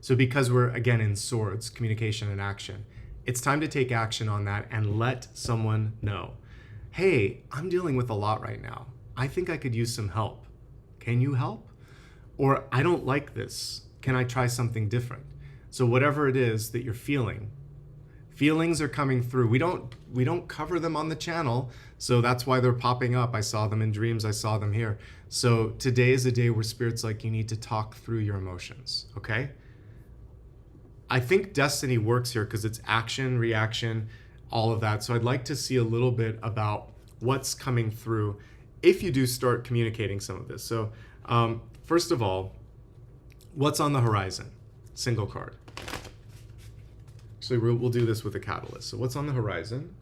So because we're, again, in swords, communication and action, it's time to take action on that and let someone know. Hey, I'm dealing with a lot right now. I think I could use some help. Can you help? Or I don't like this. Can I try something different? So whatever it is that you're feeling, feelings are coming through. We don't cover them on the channel, so that's why they're popping up. I saw them in dreams, I saw them here. So today is a day where Spirit's like, you need to talk through your emotions, okay? I think destiny works here because it's action, reaction, all of that. So I'd like to see a little bit about what's coming through if you do start communicating some of this. So first of all, what's on the horizon? Single card. So we'll do this with a catalyst. So what's on the horizon?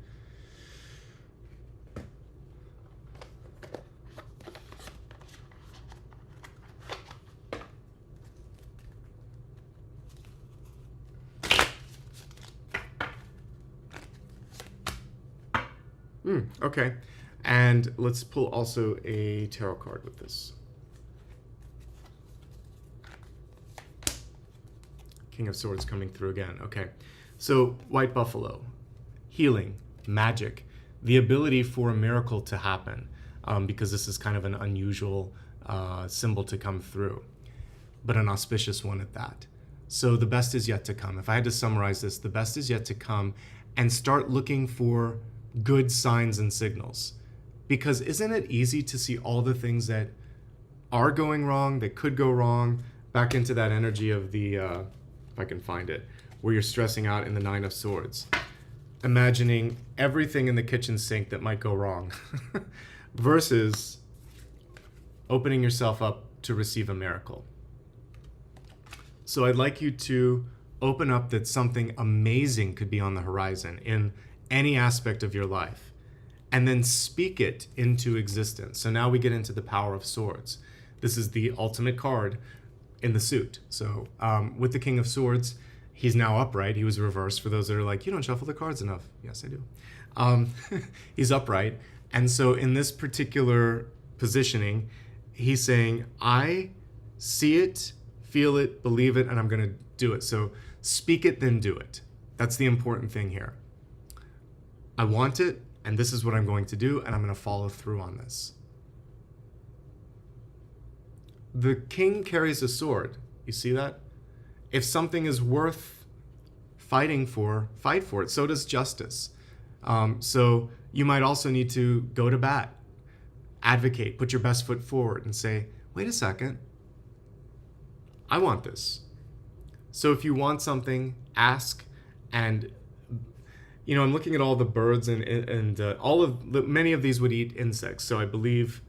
Okay. And let's pull also a tarot card with this. King of Swords coming through again. Okay. So White Buffalo, healing, magic, the ability for a miracle to happen, because this is kind of an unusual symbol to come through, but an auspicious one at that. So the best is yet to come. If I had to summarize this, the best is yet to come, and start looking for good signs and signals. Because isn't it easy to see all the things that are going wrong, that could go wrong, back into that energy of the, if I can find it, where you're stressing out in the Nine of Swords, imagining everything in the kitchen sink that might go wrong, versus opening yourself up to receive a miracle. So I'd like you to open up that something amazing could be on the horizon in any aspect of your life, and then speak it into existence. So now we get into the Power of Swords. This is the ultimate card in the suit. So with the King of Swords, he's now upright. He was reversed. For those that are like, you don't shuffle the cards enough. Yes, I do. He's upright. And so in this particular positioning, he's saying, I see it, feel it, believe it, and I'm going to do it. So speak it, then do it. That's the important thing here. I want it, and this is what I'm going to do, and I'm going to follow through on this. The king carries a sword. You see that? If something is worth fighting for, fight for it. So does justice. So you might also need to go to bat, advocate, put your best foot forward and say, wait a second, I want this. So if you want something, ask. And you know, I'm looking at all the birds, and many of these would eat insects. So I believe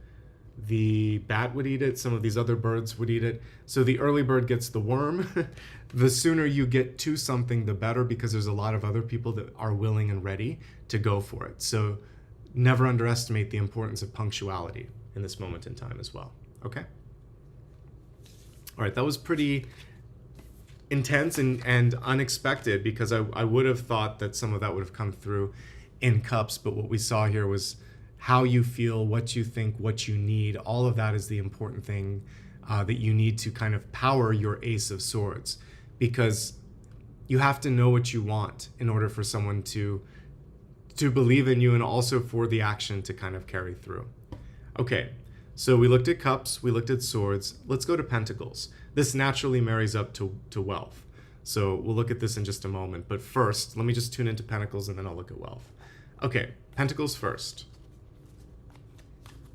the bat would eat it. Some of these other birds would eat it. So the early bird gets the worm. The sooner you get to something, the better, because there's a lot of other people that are willing and ready to go for it. So never underestimate the importance of punctuality in this moment in time as well. Okay? All right, that was pretty intense and unexpected, because I would have thought that some of that would have come through in cups, but what we saw here was how you feel, what you think, what you need. All of that is the important thing that you need to kind of power your Ace of Swords, because you have to know what you want in order for someone to believe in you, and also for the action to kind of carry through. Okay, so we looked at cups, we looked at swords. Let's go to pentacles. This naturally marries up to wealth. So we'll look at this in just a moment. But first, let me just tune into pentacles, and then I'll look at wealth. Okay, pentacles first.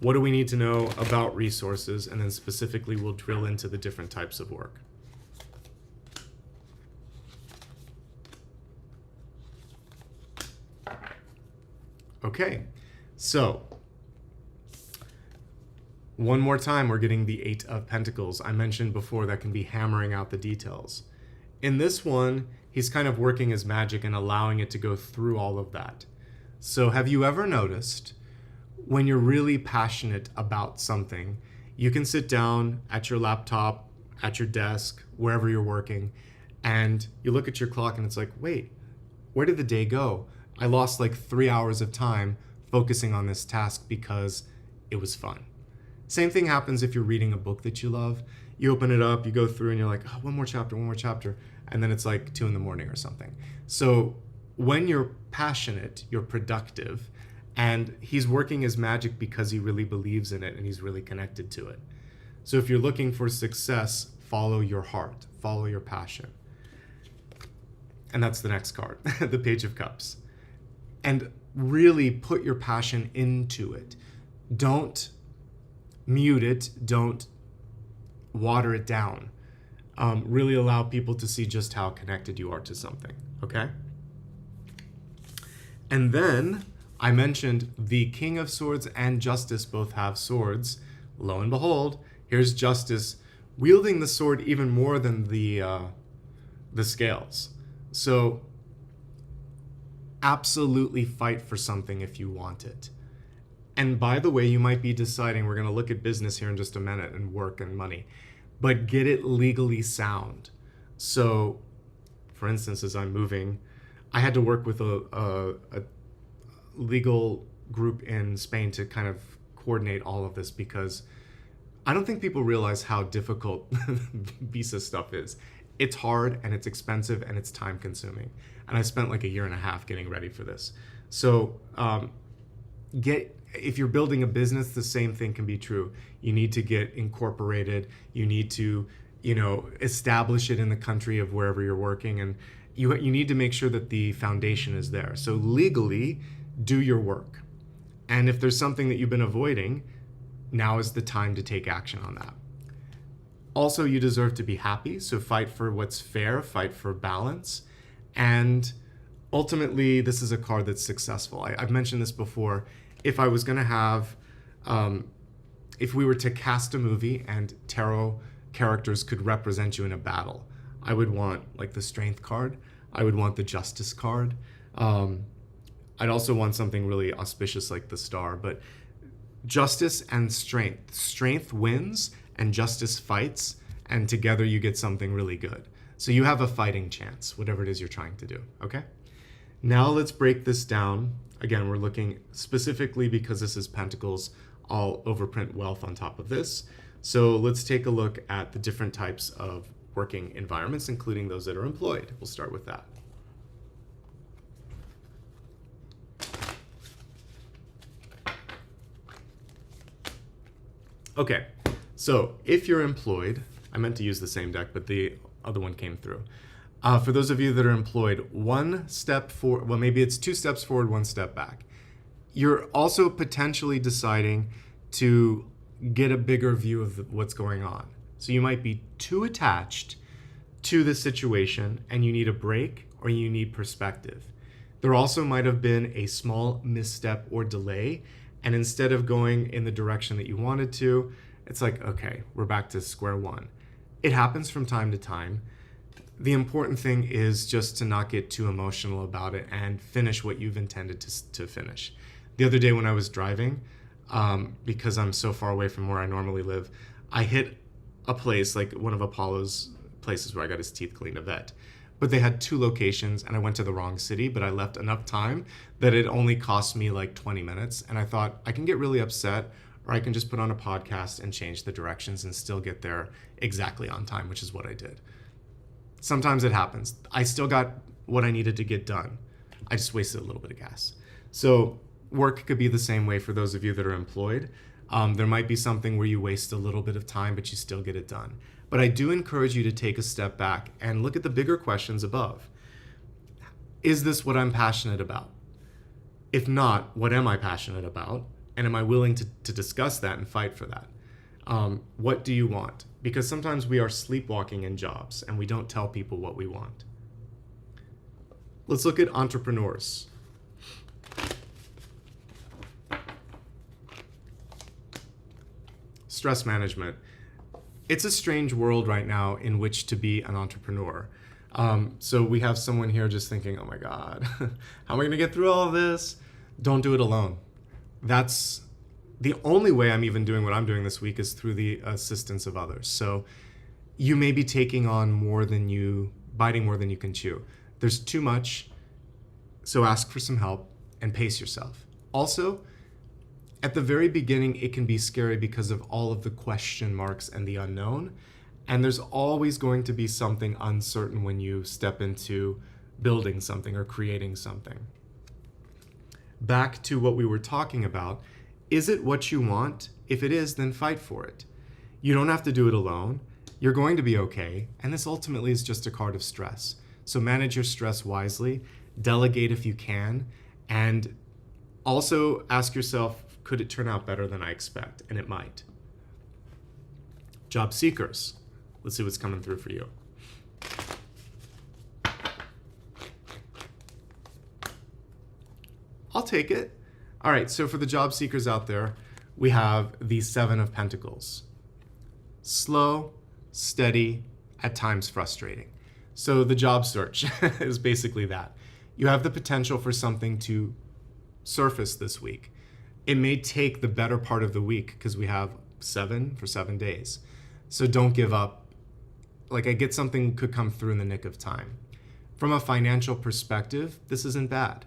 What do we need to know about resources? And then specifically, we'll drill into the different types of work. Okay, so one more time, we're getting the Eight of Pentacles. I mentioned before that can be hammering out the details. In this one, he's kind of working his magic and allowing it to go through all of that. So have you ever noticed when you're really passionate about something, you can sit down at your laptop, at your desk, wherever you're working, and you look at your clock and it's like, wait, where did the day go? I lost like 3 hours of time focusing on this task because it was fun. Same thing happens if you're reading a book that you love. You open it up, you go through, and you're like, oh, one more chapter, and then it's like 2 a.m. or something. So when you're passionate, you're productive, and he's working his magic because he really believes in it and he's really connected to it. So if you're looking for success, follow your heart, follow your passion. And that's the next card, the Page of Cups. And really put your passion into it. Don't mute it, don't water it down. Really allow people to see just how connected you are to something, okay? And then I mentioned the King of Swords and Justice both have swords. Lo and behold, here's Justice wielding the sword even more than the scales. So absolutely fight for something if you want it. And by the way, you might be deciding, we're going to look at business here in just a minute, and work and money, but get it legally sound. So for instance, as I'm moving, I had to work with a legal group in Spain to kind of coordinate all of this, because I don't think people realize how difficult visa stuff is. It's hard and it's expensive and it's time consuming. And I spent like 1.5 years getting ready for this. So if you're building a business, the same thing can be true. You need to get incorporated. You need to establish it in the country of wherever you're working, and you need to make sure that the foundation is there. So legally, do your work. And if there's something that you've been avoiding, now is the time to take action on that. Also, you deserve to be happy, so fight for what's fair, fight for balance, and ultimately, this is a card that's successful. I've mentioned this before. If I was going to have, if we were to cast a movie and tarot characters could represent you in a battle, I would want like the Strength card. I would want the Justice card. I'd also want something really auspicious like the Star, but Justice and Strength. Strength wins and Justice fights, and together you get something really good. So you have a fighting chance, whatever it is you're trying to do, okay? Now let's break this down. Again, we're looking specifically because this is Pentacles. I'll overprint wealth on top of this. So let's take a look at the different types of working environments, including those that are employed. We'll start with that. Okay, so if you're employed, I meant to use the same deck, but the other one came through. For those of you that are employed, one step forward, well, maybe it's 2 steps forward, 1 step back. You're also potentially deciding to get a bigger view of what's going on. So you might be too attached to the situation and you need a break or you need perspective. There also might have been a small misstep or delay, and instead of going in the direction that you wanted to, it's like, okay, we're back to square one. It happens from time to time. The important thing is just to not get too emotional about it and finish what you've intended to finish. The other day when I was driving, because I'm so far away from where I normally live, I hit a place, like one of Apollo's places where I got his teeth cleaned, a vet. But they had 2 locations and I went to the wrong city, but I left enough time that it only cost me like 20 minutes. And I thought I can get really upset, or I can just put on a podcast and change the directions and still get there exactly on time, which is what I did. Sometimes it happens. I still got what I needed to get done. I just wasted a little bit of gas. So work could be the same way for those of you that are employed. There might be something where you waste a little bit of time, but you still get it done. But I do encourage you to take a step back and look at the bigger questions above. Is this what I'm passionate about? If not, what am I passionate about? And am I willing to discuss that and fight for that? What do you want? Because sometimes we are sleepwalking in jobs and we don't tell people what we want. Let's look at entrepreneurs. Stress management. It's a strange world right now in which to be an entrepreneur. So we have someone here just thinking, oh my God, how am I gonna get through all of this? Don't do it alone. That's the only way I'm even doing what I'm doing this week is through the assistance of others. So you may be taking on biting more than you can chew. There's too much, so ask for some help and pace yourself. Also, at the very beginning, it can be scary because of all of the question marks and the unknown. And there's always going to be something uncertain when you step into building something or creating something. Back to what we were talking about, is it what you want? If it is, then fight for it. You don't have to do it alone. You're going to be okay. And this ultimately is just a card of stress. So manage your stress wisely, delegate if you can, and also ask yourself, could it turn out better than I expect? And it might. Job seekers. Let's see what's coming through for you. I'll take it. All right, so for the job seekers out there, we have the 7 of Pentacles. Slow, steady, at times frustrating. So the job search is basically that. You have the potential for something to surface this week. It may take the better part of the week because we have 7 for 7 days. So don't give up. Like, I get something could come through in the nick of time. From a financial perspective, this isn't bad.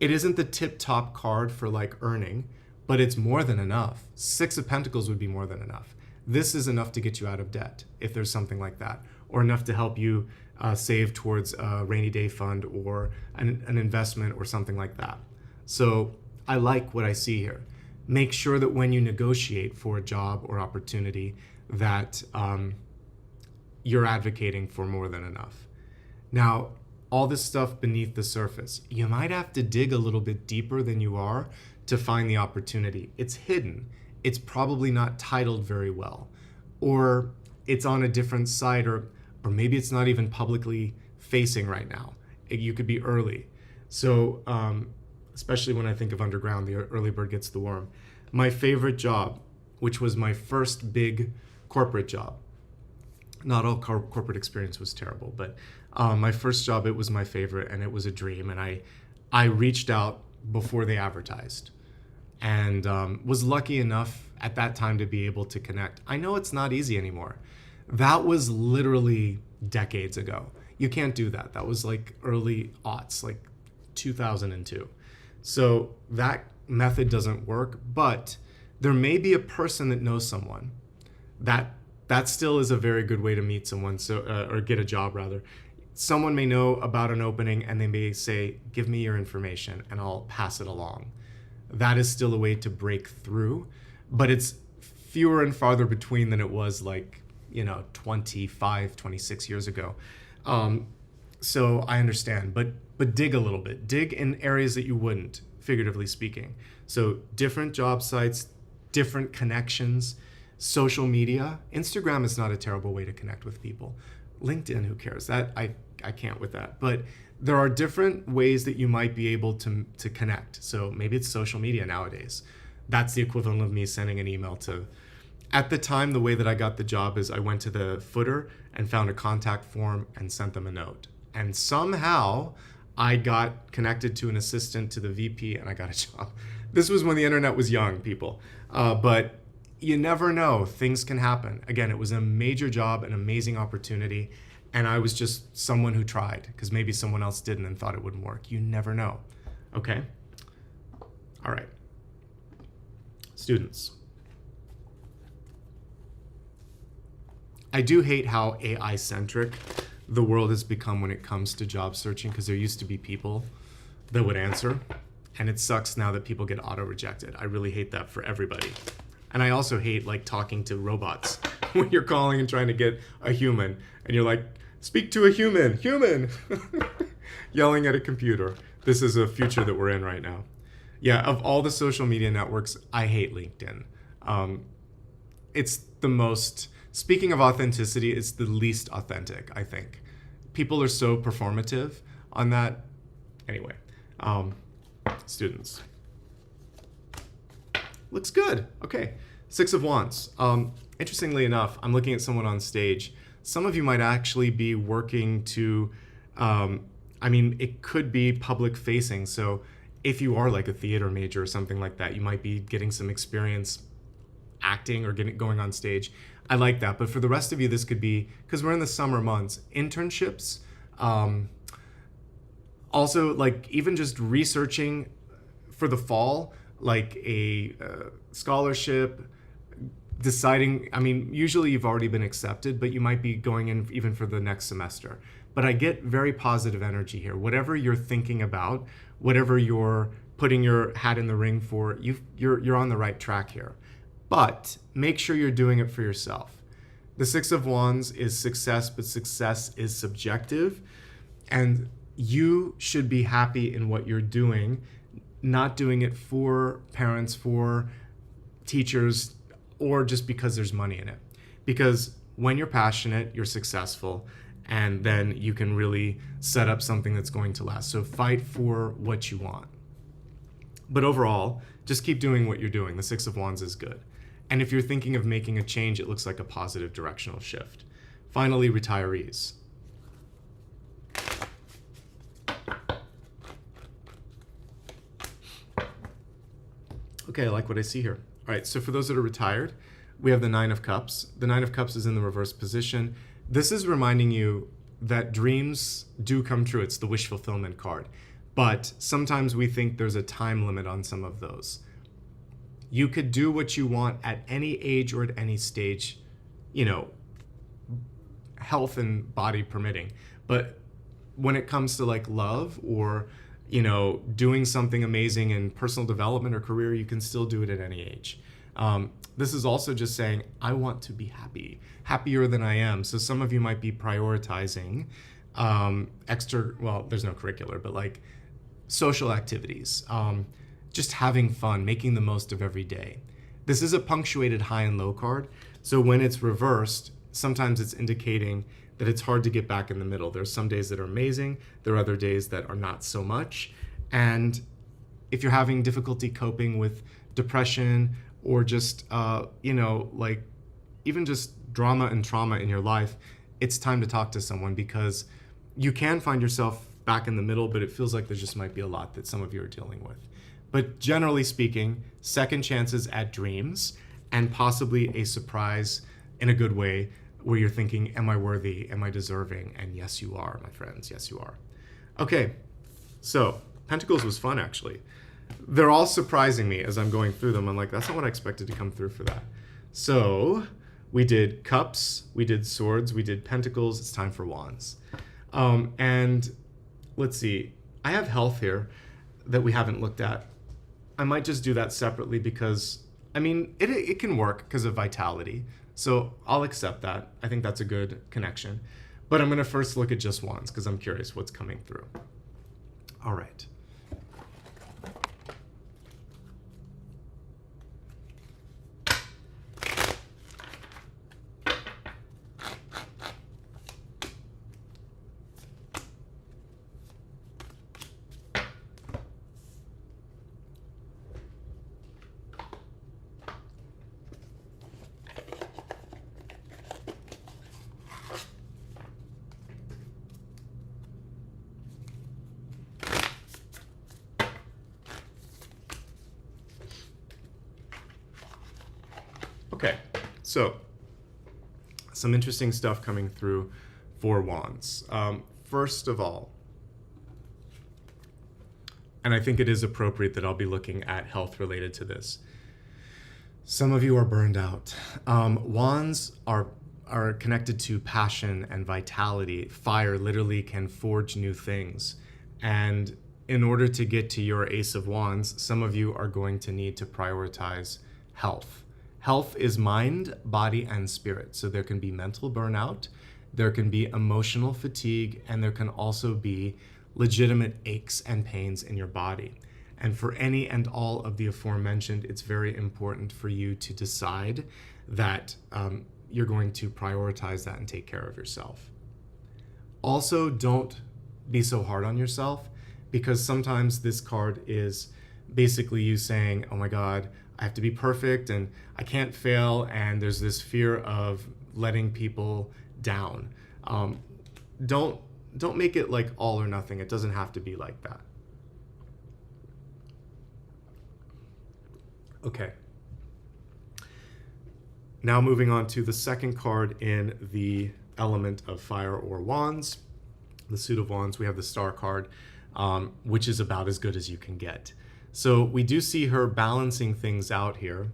It isn't the tip-top card for like earning, but it's more than enough. 6 of Pentacles would be more than enough. This is enough to get you out of debt, if there's something like that, or enough to help you save towards a rainy day fund or an investment or something like that. So I like what I see here. Make sure that when you negotiate for a job or opportunity that you're advocating for more than enough. Now, all this stuff beneath the surface, you might have to dig a little bit deeper than you are to find the opportunity. It's hidden. It's probably not titled very well, or it's on a different site, or maybe it's not even publicly facing right now. You could be early. So, especially when I think of underground, the early bird gets the worm. My favorite job, which was my first big corporate job. Not all corporate experience was terrible, but my first job, it was my favorite, and it was a dream. And I reached out before they advertised, and was lucky enough at that time to be able to connect. I know it's not easy anymore. That was literally decades ago. You can't do that. That was like early aughts, like 2002. So that method doesn't work, but there may be a person that knows someone. That still is a very good way to meet someone, or get a job rather. Someone may know about an opening, and they may say, give me your information and I'll pass it along. That is still a way to break through, but it's fewer and farther between than it was 25, 26 years ago. So I understand, but dig a little bit. Dig in areas that you wouldn't, figuratively speaking. So different job sites, different connections, social media. Instagram is not a terrible way to connect with people. LinkedIn, who cares? That I can't with that. But there are different ways that you might be able to connect. So maybe it's social media nowadays. That's the equivalent of me sending an email to. At the time, the way that I got the job is I went to the footer and found a contact form and sent them a note. And somehow I got connected to an assistant to the VP, and I got a job. This was when the internet was young, people. But you never know. Things can happen. Again, it was a major job, an amazing opportunity, and I was just someone who tried, because maybe someone else didn't and thought it wouldn't work. You never know. Okay? All right. Students. I do hate how AI-centric the world has become when it comes to job searching, because there used to be people that would answer, and it sucks now that people get auto-rejected. I really hate that for everybody. And I also hate talking to robots when you're calling and trying to get a human, and you're like, speak to a human, yelling at a computer. This is a future that we're in right now. Yeah, of all the social media networks, I hate LinkedIn. It's the most... Speaking of authenticity, it's the least authentic, I think. People are so performative on that. Anyway, students. Looks good. Okay, 6 of Wands. Interestingly enough, I'm looking at someone on stage. Some of you might actually be working to, it could be public facing. So if you are like a theater major or something like that, you might be getting some experience acting or going on stage. I like that. But for the rest of you, this could be, because we're in the summer months, internships. Also, even just researching for the fall, like a scholarship, deciding, usually you've already been accepted, but you might be going in even for the next semester. But I get very positive energy here. Whatever you're thinking about, whatever you're putting your hat in the ring for, you're on the right track here. But make sure you're doing it for yourself. The 6 of Wands is success, but success is subjective. And you should be happy in what you're doing, not doing it for parents, for teachers, or just because there's money in it. Because when you're passionate, you're successful, and then you can really set up something that's going to last. So fight for what you want. But overall, just keep doing what you're doing. The 6 of Wands is good. And if you're thinking of making a change, it looks like a positive directional shift. Finally, retirees. Okay, I like what I see here. All right, so for those that are retired, we have the 9 of Cups. The 9 of Cups is in the reverse position. This is reminding you that dreams do come true. It's the wish fulfillment card. But sometimes we think there's a time limit on some of those. You could do what you want at any age or at any stage, health and body permitting. But when it comes to love or, doing something amazing in personal development or career, you can still do it at any age. This is also just saying, I want to be happy, happier than I am. So some of you might be prioritizing there's no curricular, but like social activities, just having fun, making the most of every day. This is a punctuated high and low card. So when it's reversed, sometimes it's indicating that it's hard to get back in the middle. There's some days that are amazing. There are other days that are not so much. And if you're having difficulty coping with depression or just, like even just drama and trauma in your life, it's time to talk to someone, because you can find yourself back in the middle, but it feels like there just might be a lot that some of you are dealing with. But generally speaking, second chances at dreams and possibly a surprise in a good way where you're thinking, am I worthy? Am I deserving? And yes, you are, my friends. Yes, you are. Okay, so Pentacles was fun, actually. They're all surprising me as I'm going through them. I'm like, that's not what I expected to come through for that. So we did Cups, we did Swords, we did Pentacles. It's time for Wands. And let's see, I have Health here that we haven't looked at. I might just do that separately because, it can work because of Vitality. So I'll accept that. I think that's a good connection. But I'm going to first look at just Wands because I'm curious what's coming through. All right. Okay, so some interesting stuff coming through for Wands. First of all, and I think it is appropriate that I'll be looking at health related to this. Some of you are burned out. Wands are connected to passion and vitality. Fire literally can forge new things. And in order to get to your Ace of Wands, some of you are going to need to prioritize health. Health is mind, body, and spirit. So there can be mental burnout, there can be emotional fatigue, and there can also be legitimate aches and pains in your body. And for any and all of the aforementioned, it's very important for you to decide that you're going to prioritize that and take care of yourself. Also, don't be so hard on yourself, because sometimes this card is basically you saying, oh my God, I have to be perfect and I can't fail, and there's this fear of letting people down. Don't make it like all or nothing. It doesn't have to be like that. Okay. Now moving on to the second card in the element of fire or wands, the suit of wands, we have the star card, which is about as good as you can get. So we do see her balancing things out here.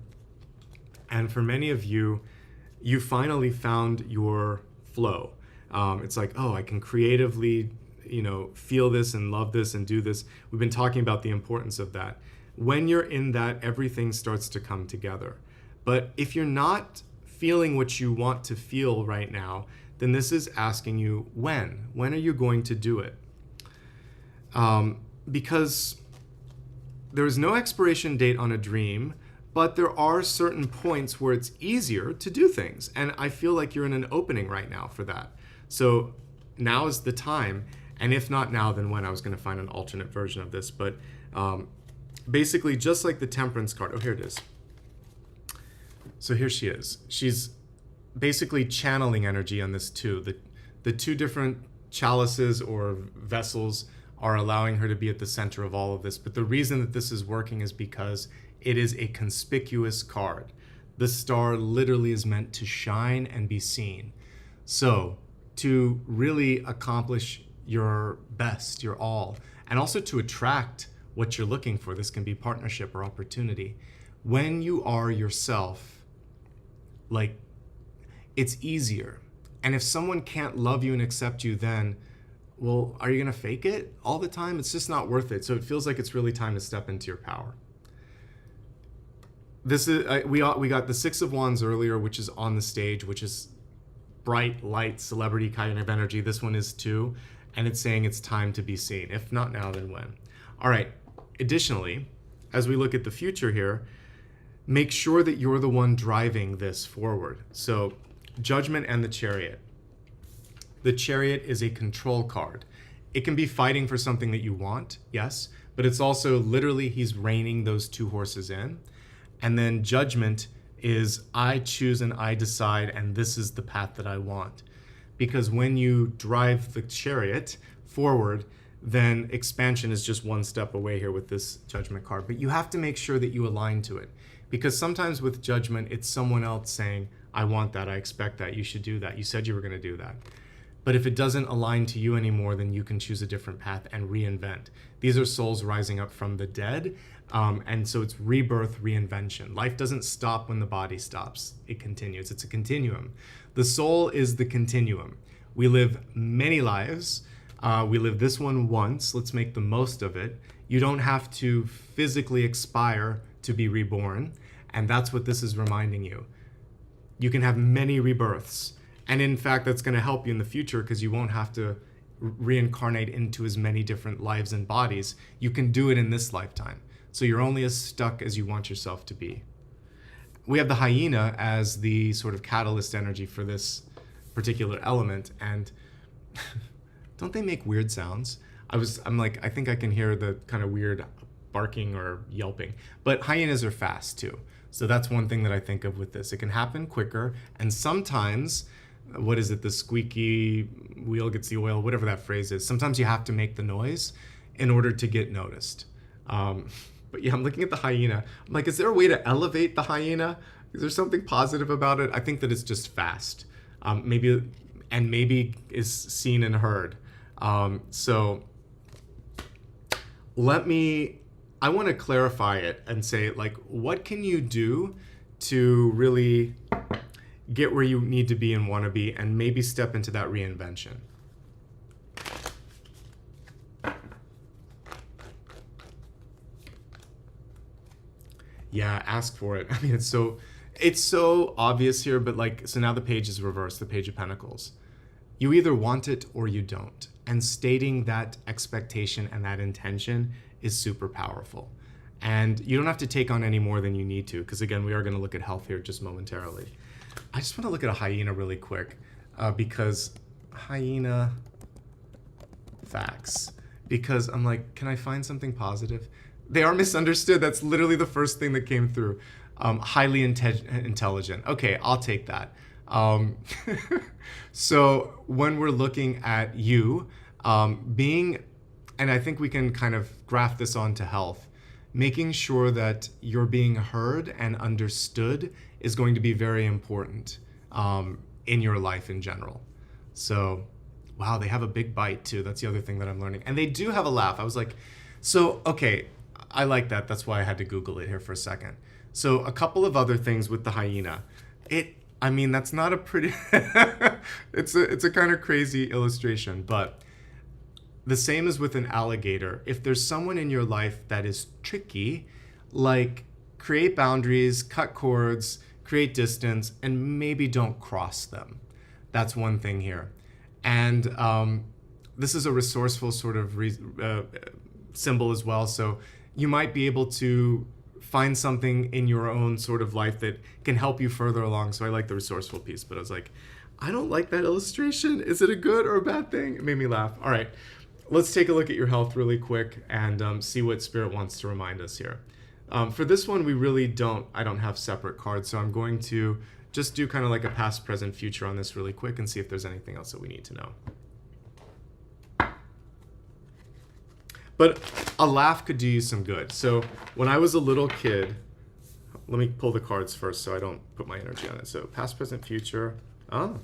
And for many of you, you finally found your flow. It's like, oh, I can creatively, feel this and love this and do this. We've been talking about the importance of that. When you're in that, everything starts to come together. But if you're not feeling what you want to feel right now, then this is asking you when. When are you going to do it? Because there is no expiration date on a dream, but there are certain points where it's easier to do things. And I feel like you're in an opening right now for that. So now is the time. And if not now, then when? I was going to find an alternate version of this. But basically, just like the Temperance card. Oh, here it is. So here she is. She's basically channeling energy on this too. The two different chalices or vessels are allowing her to be at the center of all of this. But the reason that this is working is because it is a conspicuous card. The star literally is meant to shine and be seen. So to really accomplish your best, your all, and also to attract what you're looking for, this can be partnership or opportunity. When you are yourself, like, it's easier. And if someone can't love you and accept you, then, well, are you gonna fake it all the time? It's just not worth it. So it feels like it's really time to step into your power. This is we got the Six of Wands earlier, which is on the stage, which is bright, light, celebrity kind of energy. This one is too, and it's saying it's time to be seen. If not now, then when? All right. Additionally, as we look at the future here, make sure that you're the one driving this forward. So, Judgment and the Chariot. The Chariot is a control card. It can be fighting for something that you want, yes, but it's also literally he's reining those two horses in. And then Judgment is I choose and I decide, and this is the path that I want. Because when you drive the Chariot forward, then expansion is just one step away here with this Judgment card. But you have to make sure that you align to it. Because sometimes with Judgment, it's someone else saying, I want that, I expect that, you should do that, you said you were going to do that. But if it doesn't align to you anymore, then you can choose a different path and reinvent. These are souls rising up from the dead. And so it's rebirth, reinvention. Life doesn't stop when the body stops. It continues. It's a continuum. The soul is the continuum. We live many lives. We live this one once. Let's make the most of it. You don't have to physically expire to be reborn. And that's what this is reminding you. You can have many rebirths. And in fact, that's going to help you in the future because you won't have to reincarnate into as many different lives and bodies. You can do it in this lifetime. So you're only as stuck as you want yourself to be. We have the hyena as the sort of catalyst energy for this particular element. And don't they make weird sounds? I'm like, I think I can hear the kind of weird barking or yelping. But hyenas are fast too. So that's one thing that I think of with this. It can happen quicker. And sometimes, what is it? The squeaky wheel gets the oil, whatever that phrase is. Sometimes you have to make the noise in order to get noticed. But yeah, I'm looking at the hyena. I'm like, is there a way to elevate the hyena? Is there something positive about it? I think that it's just fast. Maybe is seen and heard. So I want to clarify it and say, like, what can you do to really get where you need to be and want to be, and maybe step into that reinvention? Yeah, ask for it. I mean, it's so obvious here, but like, so now the page is reversed, the Page of Pentacles. You either want it or you don't. And stating that expectation and that intention is super powerful. And you don't have to take on any more than you need to, because again, we are going to look at health here just momentarily. I just want to look at a hyena really quick, because hyena facts. Because I'm like, can I find something positive? They are misunderstood. That's literally the first thing that came through. Highly intelligent. Okay, I'll take that. So when we're looking at you being, and I think we can kind of graft this onto health, making sure that you're being heard and understood is going to be very important in your life in general. So, wow, they have a big bite too. That's the other thing that I'm learning. And they do have a laugh. I was like, so, okay, I like that. That's why I had to Google it here for a second. So a couple of other things with the hyena. I mean, that's not a pretty, it's a kind of crazy illustration, but the same as with an alligator. If there's someone in your life that is tricky, like create boundaries, cut cords, create distance, and maybe don't cross them. That's one thing here. And this is a resourceful sort of symbol as well. So you might be able to find something in your own sort of life that can help you further along. So I like the resourceful piece, but I was like, I don't like that illustration. Is it a good or a bad thing? It made me laugh. All right, let's take a look at your health really quick and see what Spirit wants to remind us here. For this one, I don't have separate cards, so I'm going to just do kind of like a past, present, future on this really quick and see if there's anything else that we need to know. But a laugh could do you some good. So when I was a little kid, let me pull the cards first so I don't put my energy on it. So past, present, future. So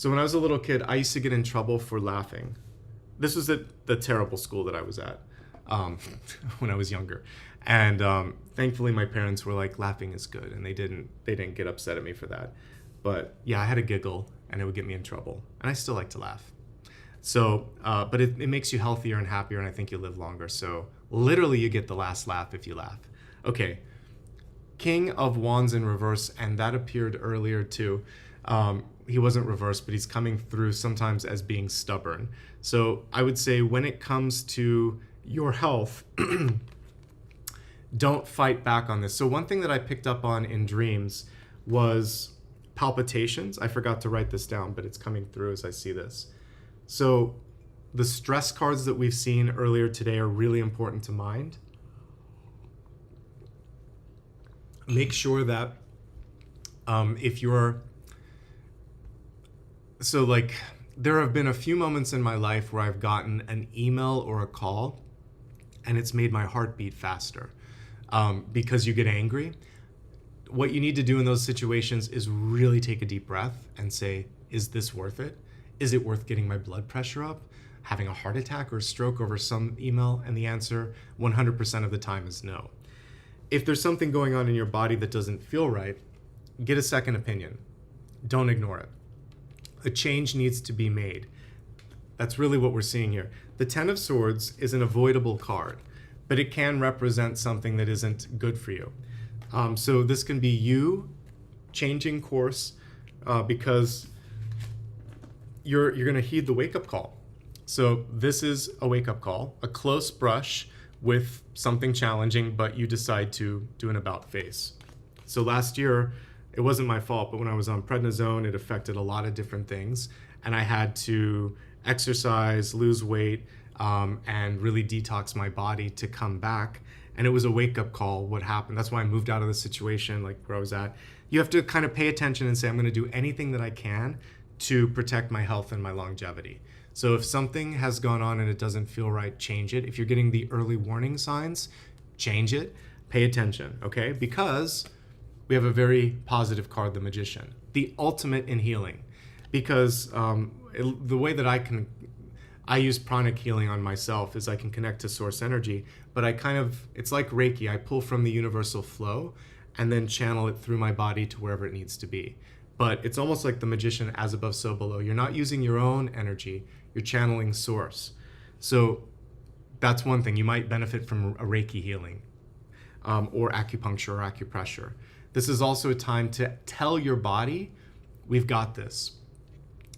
when I was a little kid, I used to get in trouble for laughing. This was at the terrible school that I was at when I was younger. And thankfully my parents were like, laughing is good. And they didn't get upset at me for that. But yeah, I had a giggle and it would get me in trouble. And I still like to laugh. So, but it makes you healthier and happier, and I think you live longer. So Literally, you get the last laugh if you laugh. Okay, King of Wands in reverse, and that appeared earlier too. He wasn't reversed, but he's coming through sometimes as being stubborn. So I would say when it comes to your health, don't fight back on this. So one thing that I picked up on in dreams was palpitations. I forgot to write this down, but it's coming through as I see this. So the stress cards that we've seen earlier today are really important to mind. Make sure that if you're, so like there have been a few moments in my life where I've gotten an email or a call and it's made my heart beat faster because you get angry. What you need to do in those situations is really take a deep breath and say, is this worth it? Is it worth getting my blood pressure up, having a heart attack or a stroke over some email? And the answer 100% of the time is no. If there's something going on in your body that doesn't feel right, get a second opinion. Don't ignore it. A change needs to be made. That's really what we're seeing here. The Ten of Swords is an avoidable card, but it can represent something that isn't good for you. So this can be you changing course because you're going to heed the wake-up call. So this is a wake-up call, a close brush with something challenging, but you decide to do an about face. So last year, it wasn't my fault, but when I was on prednisone, it affected a lot of different things. And I had to exercise, lose weight, and really detox my body to come back. And it was a wake-up call, what happened. That's why I moved out of the situation, like where I was at. You have to kind of pay attention and say, I'm going to do anything that I can to protect my health and my longevity. So if something has gone on and it doesn't feel right, change it. If you're getting the early warning signs, change it. Pay attention, okay? Because we have a very positive card, the Magician, the ultimate in healing. Because the way that I use pranic healing on myself is I can connect to source energy, but it's like Reiki. I pull from the universal flow and then channel it through my body to wherever it needs to be. But it's almost like the Magician, as above, so below. You're not using your own energy, you're channeling source. So that's one thing. You might benefit from a Reiki healing or acupuncture or acupressure. This is also a time to tell your body, we've got this.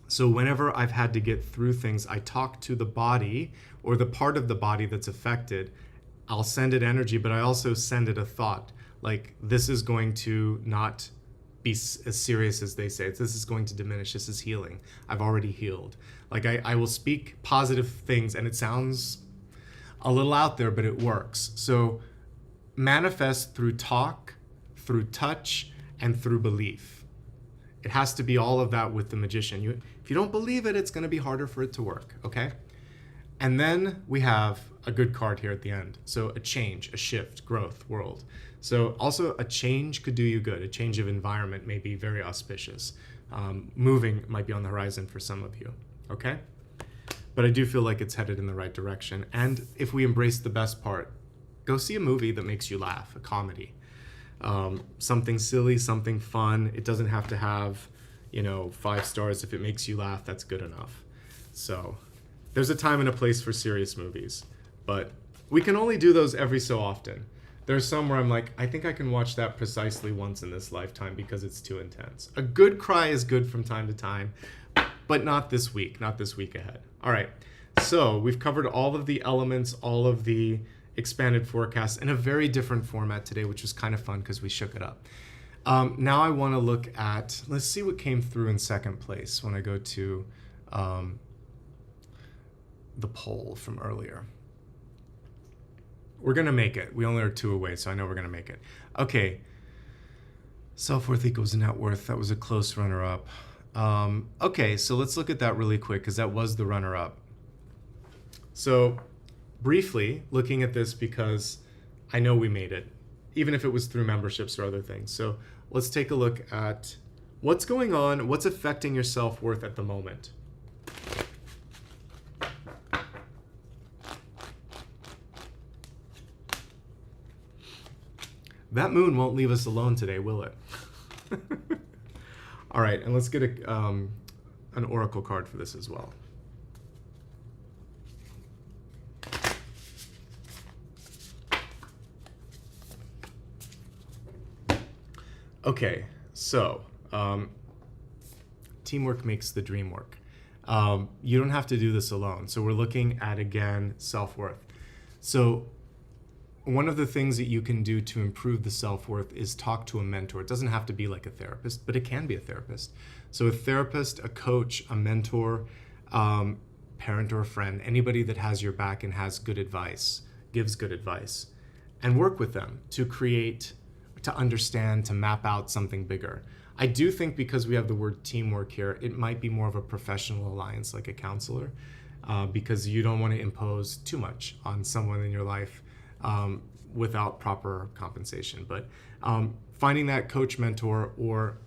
So whenever I've had to get through things, I talk to the body or the part of the body that's affected. I'll send it energy, but I also send it a thought. Like, this is going to not be as serious as they say. This is going to diminish. This is healing. I've already healed. Like, I will speak positive things, and it sounds a little out there, but it works. So manifest through talk, through touch, and through belief. It has to be all of that with the Magician. If you don't believe it, it's going to be harder for it to work, okay? And then we have a good card here at the end. So a change, a shift, growth, world. So also a change could do you good. A change of environment may be very auspicious. Moving might be on the horizon for some of you, okay? But I do feel like it's headed in the right direction. And if we embrace the best part, go see a movie that makes you laugh, a comedy. Something silly, something fun. It doesn't have to have, 5 stars. If it makes you laugh, that's good enough. So there's a time and a place for serious movies, but we can only do those every so often. There's some where I'm like, I think I can watch that precisely once in this lifetime because it's too intense. A good cry is good from time to time, but not this week ahead. All right, so we've covered all of the elements, all of the expanded forecast in a very different format today, which was kind of fun because we shook it up. Now I want to look at, let's see what came through in second place when I go to the poll from earlier. We're going to make it. We only are 2 away, so I know we're going to make it. Okay. Self-worth equals net worth. That was a close runner-up. Okay, so let's look at that really quick because that was the runner-up. So briefly, looking at this because I know we made it, even if it was through memberships or other things. So let's take a look at what's going on, what's affecting your self-worth at the moment. That moon won't leave us alone today, will it? All right, and let's get an oracle card for this as well. Okay, so teamwork makes the dream work. You don't have to do this alone. So we're looking at, again, self-worth. So one of the things that you can do to improve the self-worth is talk to a mentor. It doesn't have to be like a therapist, but it can be a therapist. So a therapist, a coach, a mentor, parent or a friend, anybody that has your back and has good advice, gives good advice, and work with them to create, to understand, to map out something bigger. I do think because we have the word teamwork here, it might be more of a professional alliance like a counselor, because you don't want to impose too much on someone in your life without proper compensation. But finding that coach, mentor, or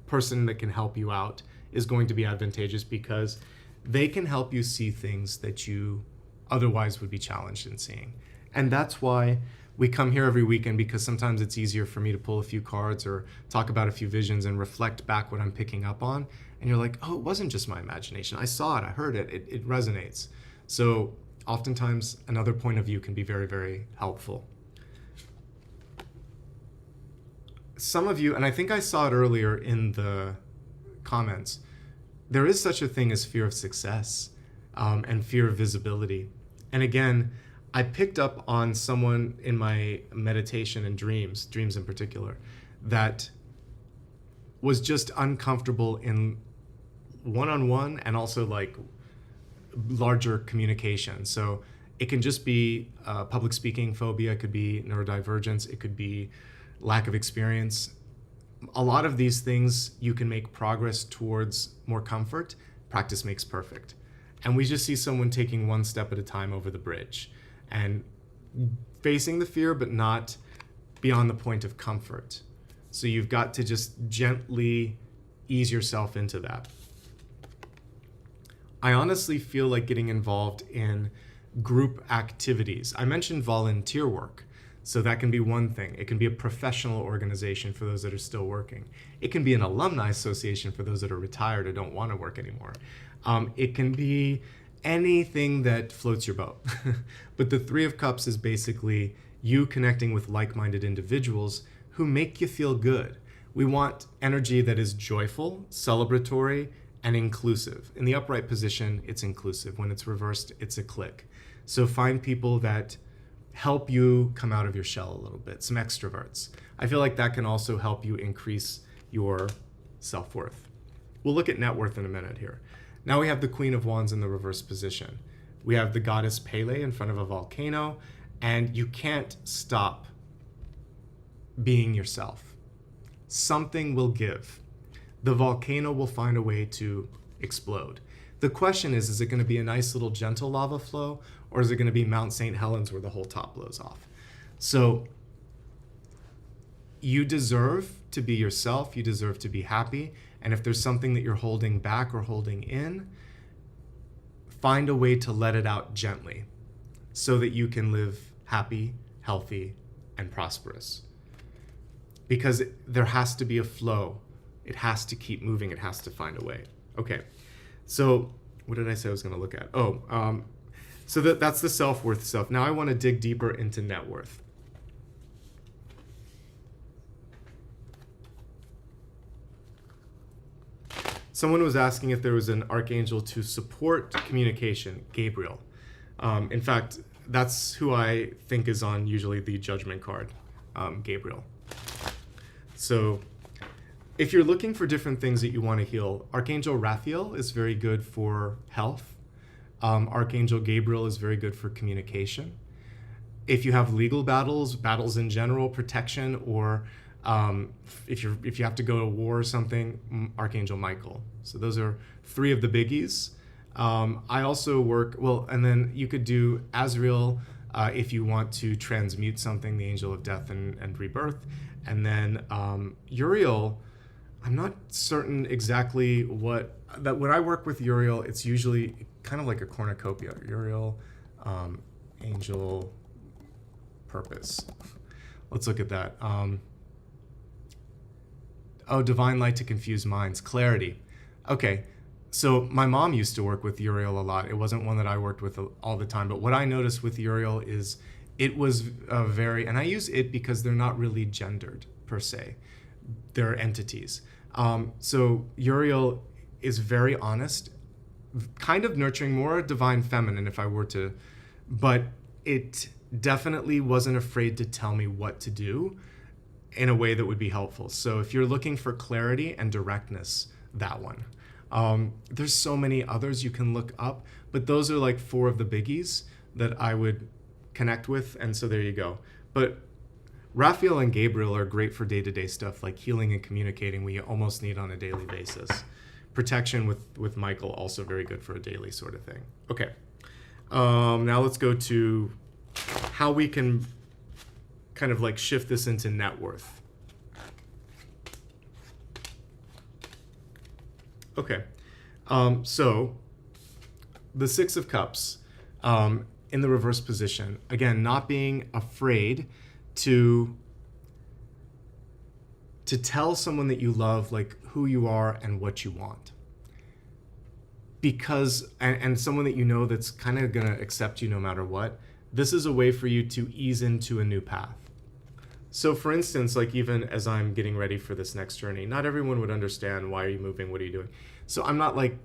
person that can help you out is going to be advantageous because they can help you see things that you otherwise would be challenged in seeing. And that's why we come here every weekend, because sometimes it's easier for me to pull a few cards or talk about a few visions and reflect back what I'm picking up on. And you're like, oh, it wasn't just my imagination. I saw it, I heard it, it resonates. So oftentimes another point of view can be very, very helpful. Some of you, and I think I saw it earlier in the comments, there is such a thing as fear of success and fear of visibility. And again, I picked up on someone in my meditation and dreams in particular, that was just uncomfortable in one-on-one and also like larger communication. So it can just be public speaking phobia, it could be neurodivergence, it could be lack of experience. A lot of these things you can make progress towards more comfort. Practice makes perfect. And we just see someone taking one step at a time over the bridge and facing the fear, but not beyond the point of comfort. So you've got to just gently ease yourself into that. I honestly feel like getting involved in group activities. I mentioned volunteer work. So that can be one thing. It can be a professional organization for those that are still working. It can be an alumni association for those that are retired or don't want to work anymore. It can be anything that floats your boat. But the Three of Cups is basically you connecting with like-minded individuals who make you feel good. We want energy that is joyful, celebratory, and inclusive. In the upright position, it's inclusive. When it's reversed, it's a click. So find people that help you come out of your shell a little bit, some extroverts. I feel like that can also help you increase your self-worth. We'll look at net worth in a minute here. Now we have the Queen of Wands in the reverse position. We have the goddess Pele in front of a volcano, and you can't stop being yourself. Something will give. The volcano will find a way to explode. The question is it going to be a nice little gentle lava flow, or is it going to be Mount St. Helens where the whole top blows off? So you deserve to be yourself. You deserve to be happy. And if there's something that you're holding back or holding in, find a way to let it out gently so that you can live happy, healthy, and prosperous. Because there has to be a flow. It has to keep moving. It has to find a way. Okay. So what did I say I was going to look at? So that's the self-worth stuff. Now I want to dig deeper into net worth. Someone was asking if there was an archangel to support communication, Gabriel. In fact, that's who I think is on usually the judgment card, Gabriel. So if you're looking for different things that you want to heal, Archangel Raphael is very good for health. Archangel Gabriel is very good for communication. If you have legal battles in general, protection, or if you have to go to war or something, Archangel Michael. So those are three of the biggies. I also work, and then you could do Azrael if you want to transmute something, the angel of death and rebirth. And then Uriel, I'm not certain exactly when I work with Uriel, it's usually kind of like a cornucopia. Uriel, angel, purpose. Let's look at that. Divine light to confuse minds, clarity. Okay, so my mom used to work with Uriel a lot. It wasn't one that I worked with all the time, but what I noticed with Uriel is it was and I use it because they're not really gendered per se. they're entities. So Uriel is very honest, kind of nurturing, more divine feminine if I were to, but it definitely wasn't afraid to tell me what to do in a way that would be helpful. So if you're looking for clarity and directness, that one. There's so many others you can look up, but those are like 4 of the biggies that I would connect with, and so there you go. But Raphael and Gabriel are great for day-to-day stuff like healing and communicating we almost need on a daily basis. Protection with Michael, also very good for a daily sort of thing. Okay, now let's go to how we can kind of like shift this into net worth. Okay, so the 6 of Cups in the reverse position, again, not being afraid to tell someone that you love like who you are and what you want, because and someone that you know that's kind of gonna accept you no matter what. This is a way for you to ease into a new path. So for instance, like even as I'm getting ready for this next journey, not everyone would understand, why are you moving, what are you doing? So I'm not like,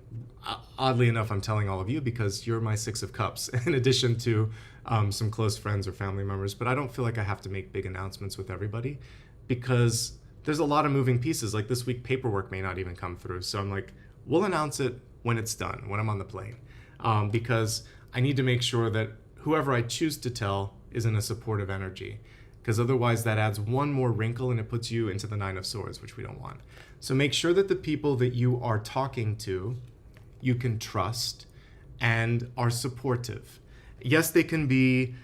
oddly enough, I'm telling all of you because you're my 6 of Cups in addition to some close friends or family members, but I don't feel like I have to make big announcements with everybody because there's a lot of moving pieces. Like this week, paperwork may not even come through. So I'm like, we'll announce it when it's done, when I'm on the plane, because I need to make sure that whoever I choose to tell is in a supportive energy, because otherwise that adds one more wrinkle and it puts you into the 9 of Swords, which we don't want. So make sure that the people that you are talking to, you can trust and are supportive. Yes, they can be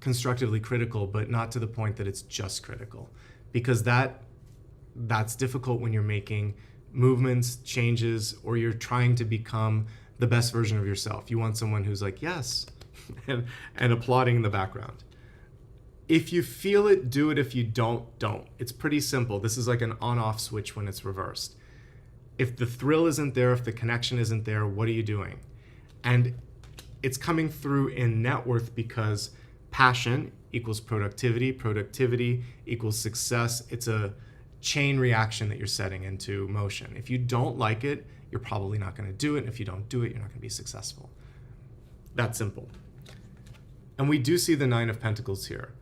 constructively critical, but not to the point that it's just critical, because that's difficult when you're making movements, changes, or you're trying to become the best version of yourself. You want someone who's like, yes, and applauding in the background. If you feel it, do it. If you don't, don't. It's pretty simple. This is like an on-off switch when it's reversed. If the thrill isn't there, if the connection isn't there, what are you doing? And it's coming through in net worth because passion equals productivity, productivity equals success. It's a chain reaction that you're setting into motion. If you don't like it, you're probably not going to do it. And if you don't do it, you're not going to be successful. That simple. And we do see the 9 of Pentacles here.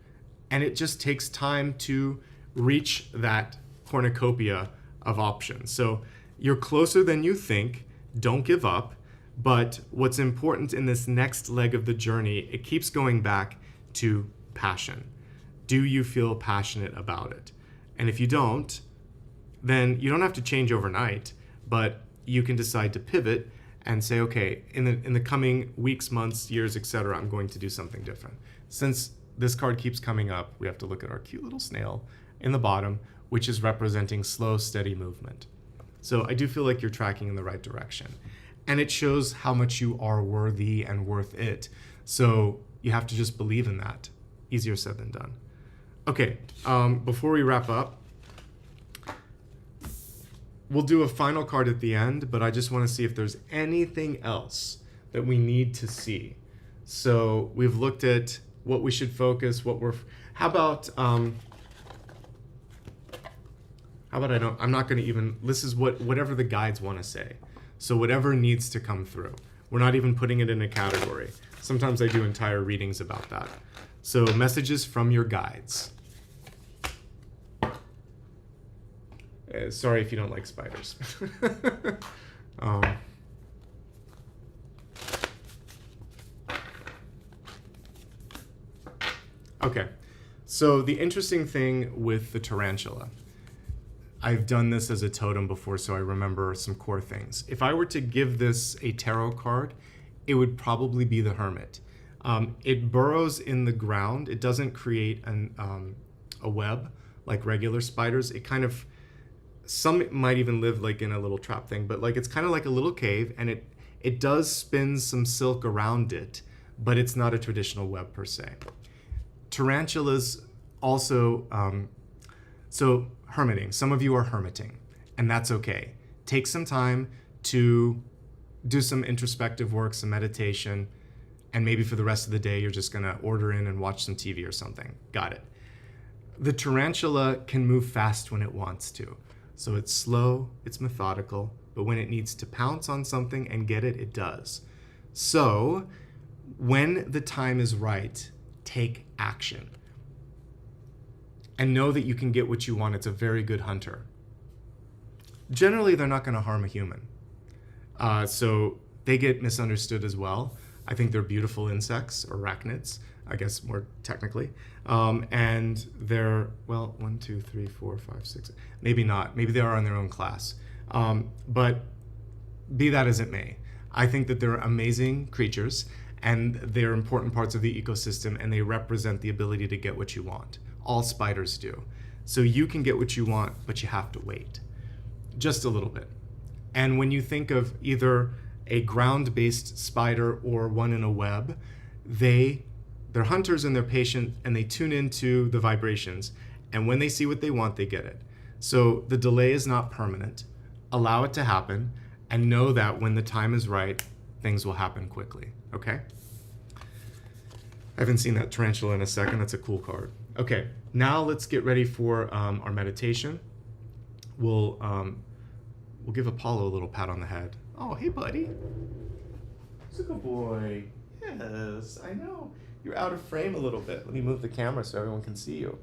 And it just takes time to reach that cornucopia of options. So you're closer than you think. Don't give up. But what's important in this next leg of the journey, it keeps going back to passion. Do you feel passionate about it? And if you don't, then you don't have to change overnight, but you can decide to pivot and say, okay, in the coming weeks, months, years, etc., I'm going to do something different. Since this card keeps coming up, we have to look at our cute little snail in the bottom, which is representing slow, steady movement. So I do feel like you're tracking in the right direction. And it shows how much you are worthy and worth it. So you have to just believe in that. Easier said than done. Okay, before we wrap up, we'll do a final card at the end, but I just want to see if there's anything else that we need to see. So we've looked at what we should focus, how about I'm not going to even, this is whatever the guides want to say. So whatever needs to come through. We're not even putting it in a category. Sometimes I do entire readings about that. So messages from your guides. Sorry if you don't like spiders. Okay, so the interesting thing with the tarantula, I've done this as a totem before, so I remember some core things. If I were to give this a tarot card, it would probably be the Hermit. It burrows in the ground. It doesn't create a web like regular spiders. It kind of, some might even live like in a little trap thing, but like it's kind of like a little cave, and it does spin some silk around it, but it's not a traditional web per se. Tarantulas also, so hermiting. Some of you are hermiting, and that's okay. Take some time to do some introspective work, some meditation, and maybe for the rest of the day, you're just gonna order in and watch some TV or something. Got it. The tarantula can move fast when it wants to. So it's slow, it's methodical, but when it needs to pounce on something and get it, it does. So when the time is right, take action. And know that you can get what you want. It's a very good hunter. Generally, they're not going to harm a human. So they get misunderstood as well. I think they're beautiful insects, arachnids, I guess more technically. And they're, well, 1, 2, 3, 4, 5, 6, maybe not. Maybe they are in their own class. But be that as it may, I think that they're amazing creatures and they're important parts of the ecosystem and they represent the ability to get what you want. All spiders do. So you can get what you want, but you have to wait. Just a little bit. And when you think of either a ground-based spider or one in a web, they're hunters and they're patient and they tune into the vibrations. And when they see what they want, they get it. So the delay is not permanent. Allow it to happen and know that when the time is right, things will happen quickly, okay? I haven't seen that tarantula in a second. That's a cool card. Okay, now let's get ready for our meditation. We'll give Apollo a little pat on the head. Oh, hey, buddy. He's a good boy. Yes, I know. You're out of frame a little bit. Let me move the camera so everyone can see you.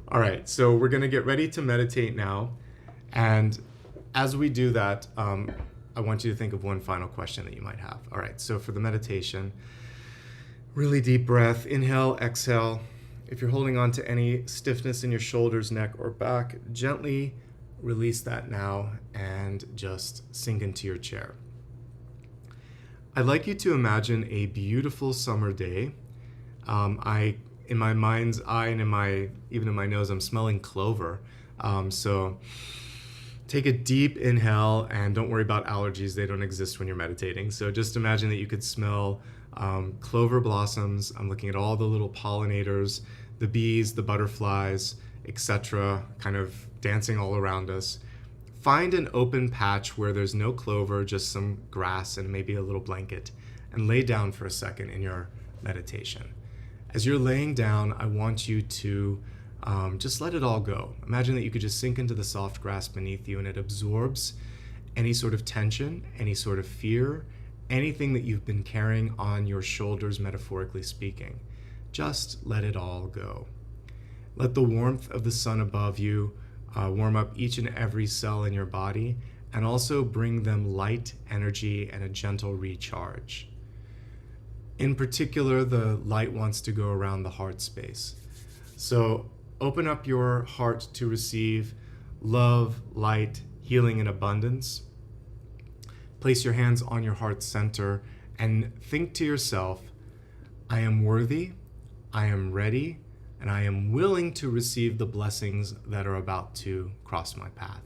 All right, so we're going to get ready to meditate now. And as we do that, I want you to think of one final question that you might have. All right, so for the meditation, really deep breath. Inhale, exhale. If you're holding on to any stiffness in your shoulders, neck, or back, gently release that now and just sink into your chair. I'd like you to imagine a beautiful summer day. In my mind's eye and even in my nose, I'm smelling clover. So take a deep inhale and don't worry about allergies. They don't exist when you're meditating. So just imagine that you could smell clover blossoms. I'm looking at all the little pollinators, the bees, the butterflies, etc., kind of dancing all around us. Find an open patch where there's no clover, just some grass and maybe a little blanket, and lay down for a second in your meditation. As you're laying down, I want you to just let it all go. Imagine that you could just sink into the soft grass beneath you and it absorbs any sort of tension, any sort of fear, anything that you've been carrying on your shoulders, metaphorically speaking. Just let it all go. Let the warmth of the sun above you warm up each and every cell in your body and also bring them light, energy, and a gentle recharge. In particular, the light wants to go around the heart space. So open up your heart to receive love, light, healing, and abundance. Place your hands on your heart center and think to yourself, I am worthy, I am ready, and I am willing to receive the blessings that are about to cross my path.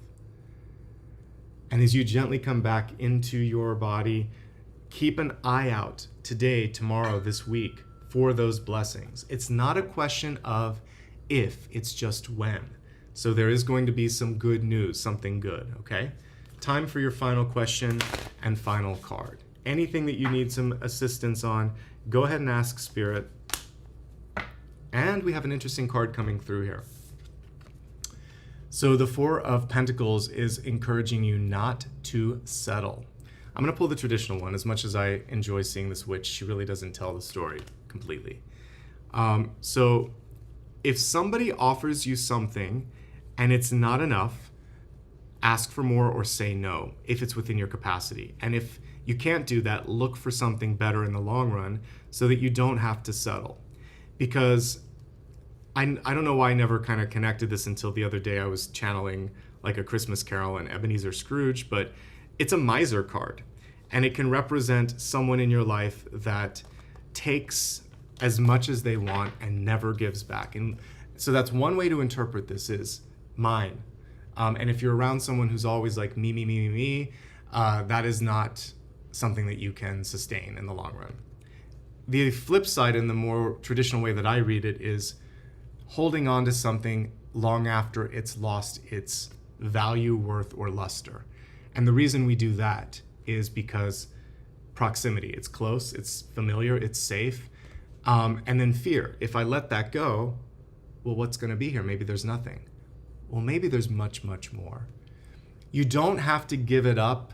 And as you gently come back into your body, keep an eye out today, tomorrow, this week for those blessings. It's not a question of if, it's just when. So there is going to be some good news, something good, okay? Time for your final question and final card. Anything that you need some assistance on, go ahead and ask Spirit. And we have an interesting card coming through here. So the Four of Pentacles is encouraging you not to settle. I'm going to pull the traditional one. As much as I enjoy seeing this witch, she really doesn't tell the story completely. So if somebody offers you something and it's not enough, ask for more or say no if it's within your capacity. And if you can't do that, look for something better in the long run so that you don't have to settle. Because I don't know why I never kind of connected this until the other day. I was channeling like a Christmas Carol and Ebenezer Scrooge, but it's a miser card. And it can represent someone in your life that takes as much as they want and never gives back. And so that's one way to interpret this is mine. And if you're around someone who's always like me, that is not something that you can sustain in the long run. The flip side, in the more traditional way that I read it, is holding on to something long after it's lost its value, worth, or luster. And the reason we do that is because proximity. It's close, it's familiar, it's safe. And then fear. If I let that go, well, what's going to be here? Maybe there's nothing. Well, maybe there's much, much more. You don't have to give it up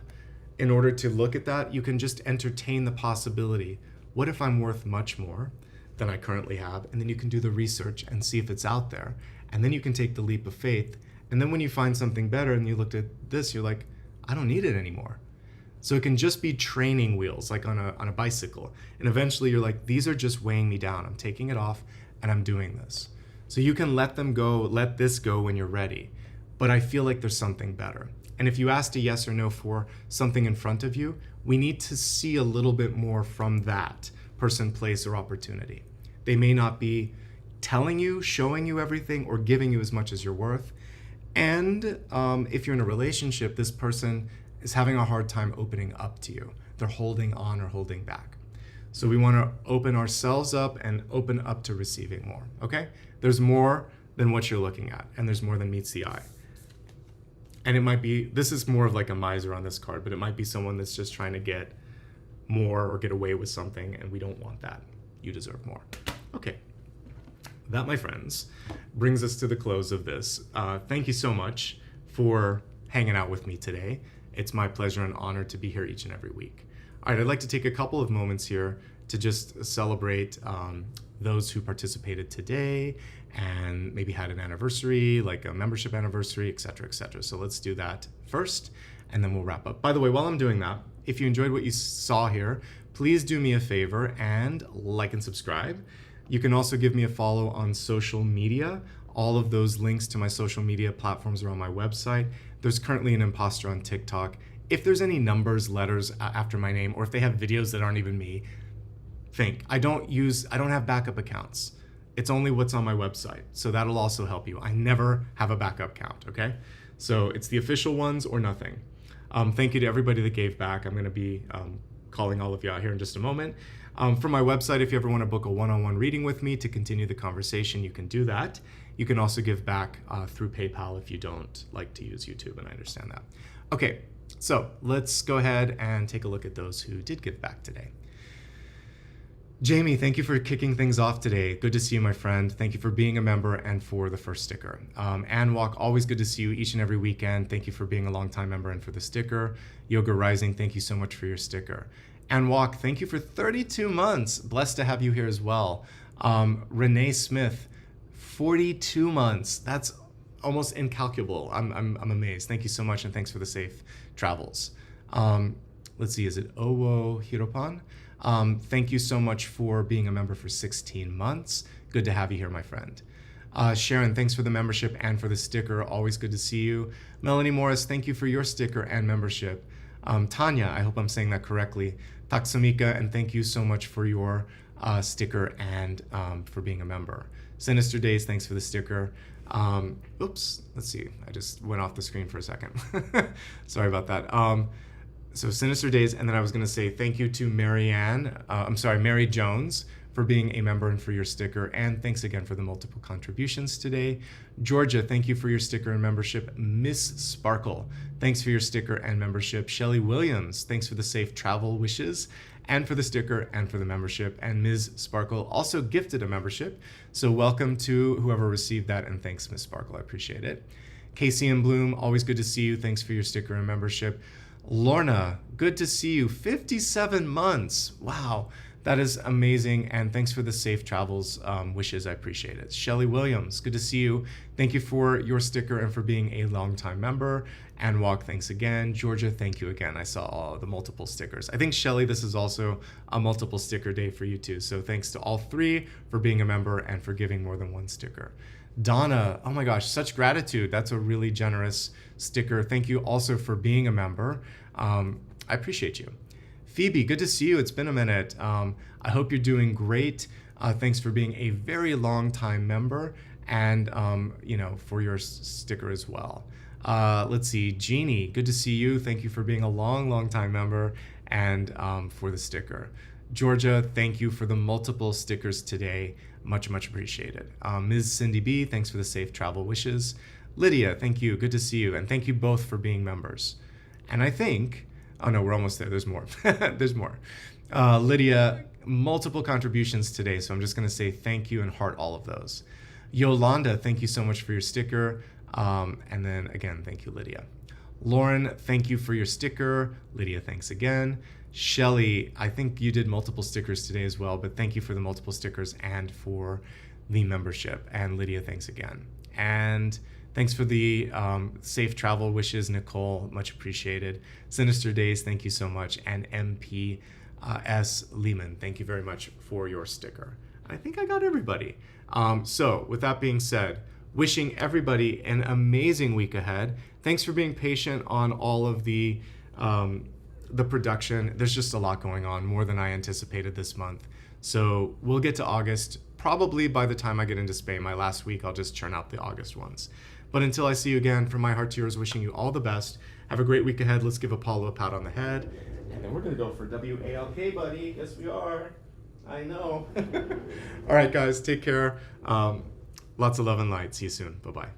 in order to look at that. You can just entertain the possibility. What if I'm worth much more than I currently have? And then you can do the research and see if it's out there. And then you can take the leap of faith. And then when you find something better and you looked at this, you're like, I don't need it anymore. So it can just be training wheels, like on a bicycle. And eventually you're like, these are just weighing me down. I'm taking it off and I'm doing this. So you can let this go when you're ready. But I feel like there's something better. And if you asked a yes or no for something in front of you, we need to see a little bit more from that person, place, or opportunity. They may not be telling you, showing you everything, or giving you as much as you're worth. And if you're in a relationship, this person is having a hard time opening up to you. They're holding on or holding back. So we want to open ourselves up and open up to receiving more, okay? There's more than what you're looking at, and there's more than meets the eye. And it might be, this is more of like a miser on this card, but it might be someone that's just trying to get more or get away with something, and we don't want that. You deserve more. Okay. That, my friends, brings us to the close of this. Thank you so much for hanging out with me today. It's my pleasure and honor to be here each and every week. All right, I'd like to take a couple of moments here to just celebrate those who participated today and maybe had an anniversary, like a membership anniversary, et cetera, et cetera. So let's do that first, and then we'll wrap up. By the way, while I'm doing that, if you enjoyed what you saw here, please do me a favor and like and subscribe. You can also give me a follow on social media. All of those links to my social media platforms are on my website. There's currently an imposter on TikTok. If there's any numbers, letters after my name, or if they have videos that aren't even me, think. I don't have backup accounts. It's only what's on my website. So that'll also help you. I never have a backup count, okay? So it's the official ones or nothing. Thank you to everybody that gave back. I'm gonna be calling all of you out here in just a moment. For my website, if you ever wanna book a one-on-one reading with me to continue the conversation, you can do that. You can also give back through PayPal if you don't like to use YouTube, and I understand that. Okay, so let's go ahead and take a look at those who did give back today. Jamie, thank you for kicking things off today. Good to see you, my friend. Thank you for being a member and for the first sticker. Ann Walk, always good to see you each and every weekend. Thank you for being a longtime member and for the sticker. Yoga Rising, thank you so much for your sticker. Ann Walk, thank you for 32 months. Blessed to have you here as well. Renee Smith, 42 months. That's almost incalculable. I'm amazed. Thank you so much, and thanks for the safe travels. Let's see, is it Owo Hiropan? Thank you so much for being a member for 16 months. Good to have you here, my friend. Sharon, thanks for the membership and for the sticker. Always good to see you. Melanie Morris, thank you for your sticker and membership. Tanya, I hope I'm saying that correctly. Taksumika, and thank you so much for your sticker and for being a member. Sinister Days, thanks for the sticker. Oops, let's see. I just went off the screen for a second. Sorry about that. So Sinister Days, and then I was going to say thank you to Mary Jones for being a member and for your sticker, and thanks again for the multiple contributions today. Georgia, thank you for your sticker and membership. Miss Sparkle, thanks for your sticker and membership. Shelly Williams, thanks for the safe travel wishes and for the sticker and for the membership. And Ms. Sparkle also gifted a membership, so welcome to whoever received that, and thanks, Ms. Sparkle, I appreciate it. Casey and Bloom, always good to see you. Thanks for your sticker and membership. Lorna, good to see you. 57 months. Wow, that is amazing. And thanks for the safe travels wishes. I appreciate it. Shelly Williams, good to see you. Thank you for your sticker and for being a longtime member. And Walk, thanks again. Georgia, thank you again. I saw all the multiple stickers. I think, Shelly, this is also a multiple sticker day for you too. So thanks to all three for being a member and for giving more than one sticker. Donna, oh my gosh, such gratitude. That's a really generous sticker. Thank you also for being a member. I appreciate you. Phoebe, good to see you. It's been a minute. I hope you're doing great. Thanks for being a very long time member and, for your sticker as well. Let's see, Jeannie, good to see you. Thank you for being a long time member and for the sticker. Georgia, thank you for the multiple stickers today. Much appreciated. Ms. Cindy B, thanks for the safe travel wishes. Lydia, thank you. Good to see you. And thank you both for being members. And I think, oh no, we're almost there. There's more. There's more. Lydia, multiple contributions today. So I'm just going to say thank you and heart all of those. Yolanda, thank you so much for your sticker. And then again, thank you, Lydia. Lauren, thank you for your sticker. Lydia, thanks again. Shelly, I think you did multiple stickers today as well, but thank you for the multiple stickers and for the membership. And Lydia, thanks again. And thanks for the safe travel wishes, Nicole, much appreciated. Sinister Days, thank you so much. And MPS Lehman, thank you very much for your sticker. I think I got everybody. So with that being said, wishing everybody an amazing week ahead. Thanks for being patient on all of the production. There's just a lot going on, more than I anticipated this month. So we'll get to August. Probably by the time I get into Spain, my last week, I'll just churn out the August ones. But until I see you again, from my heart to yours, wishing you all the best. Have a great week ahead. Let's give Apollo a pat on the head. And then we're going to go for WALK, buddy. Yes, we are. I know. All right, guys, take care. Lots of love and light. See you soon. Bye-bye.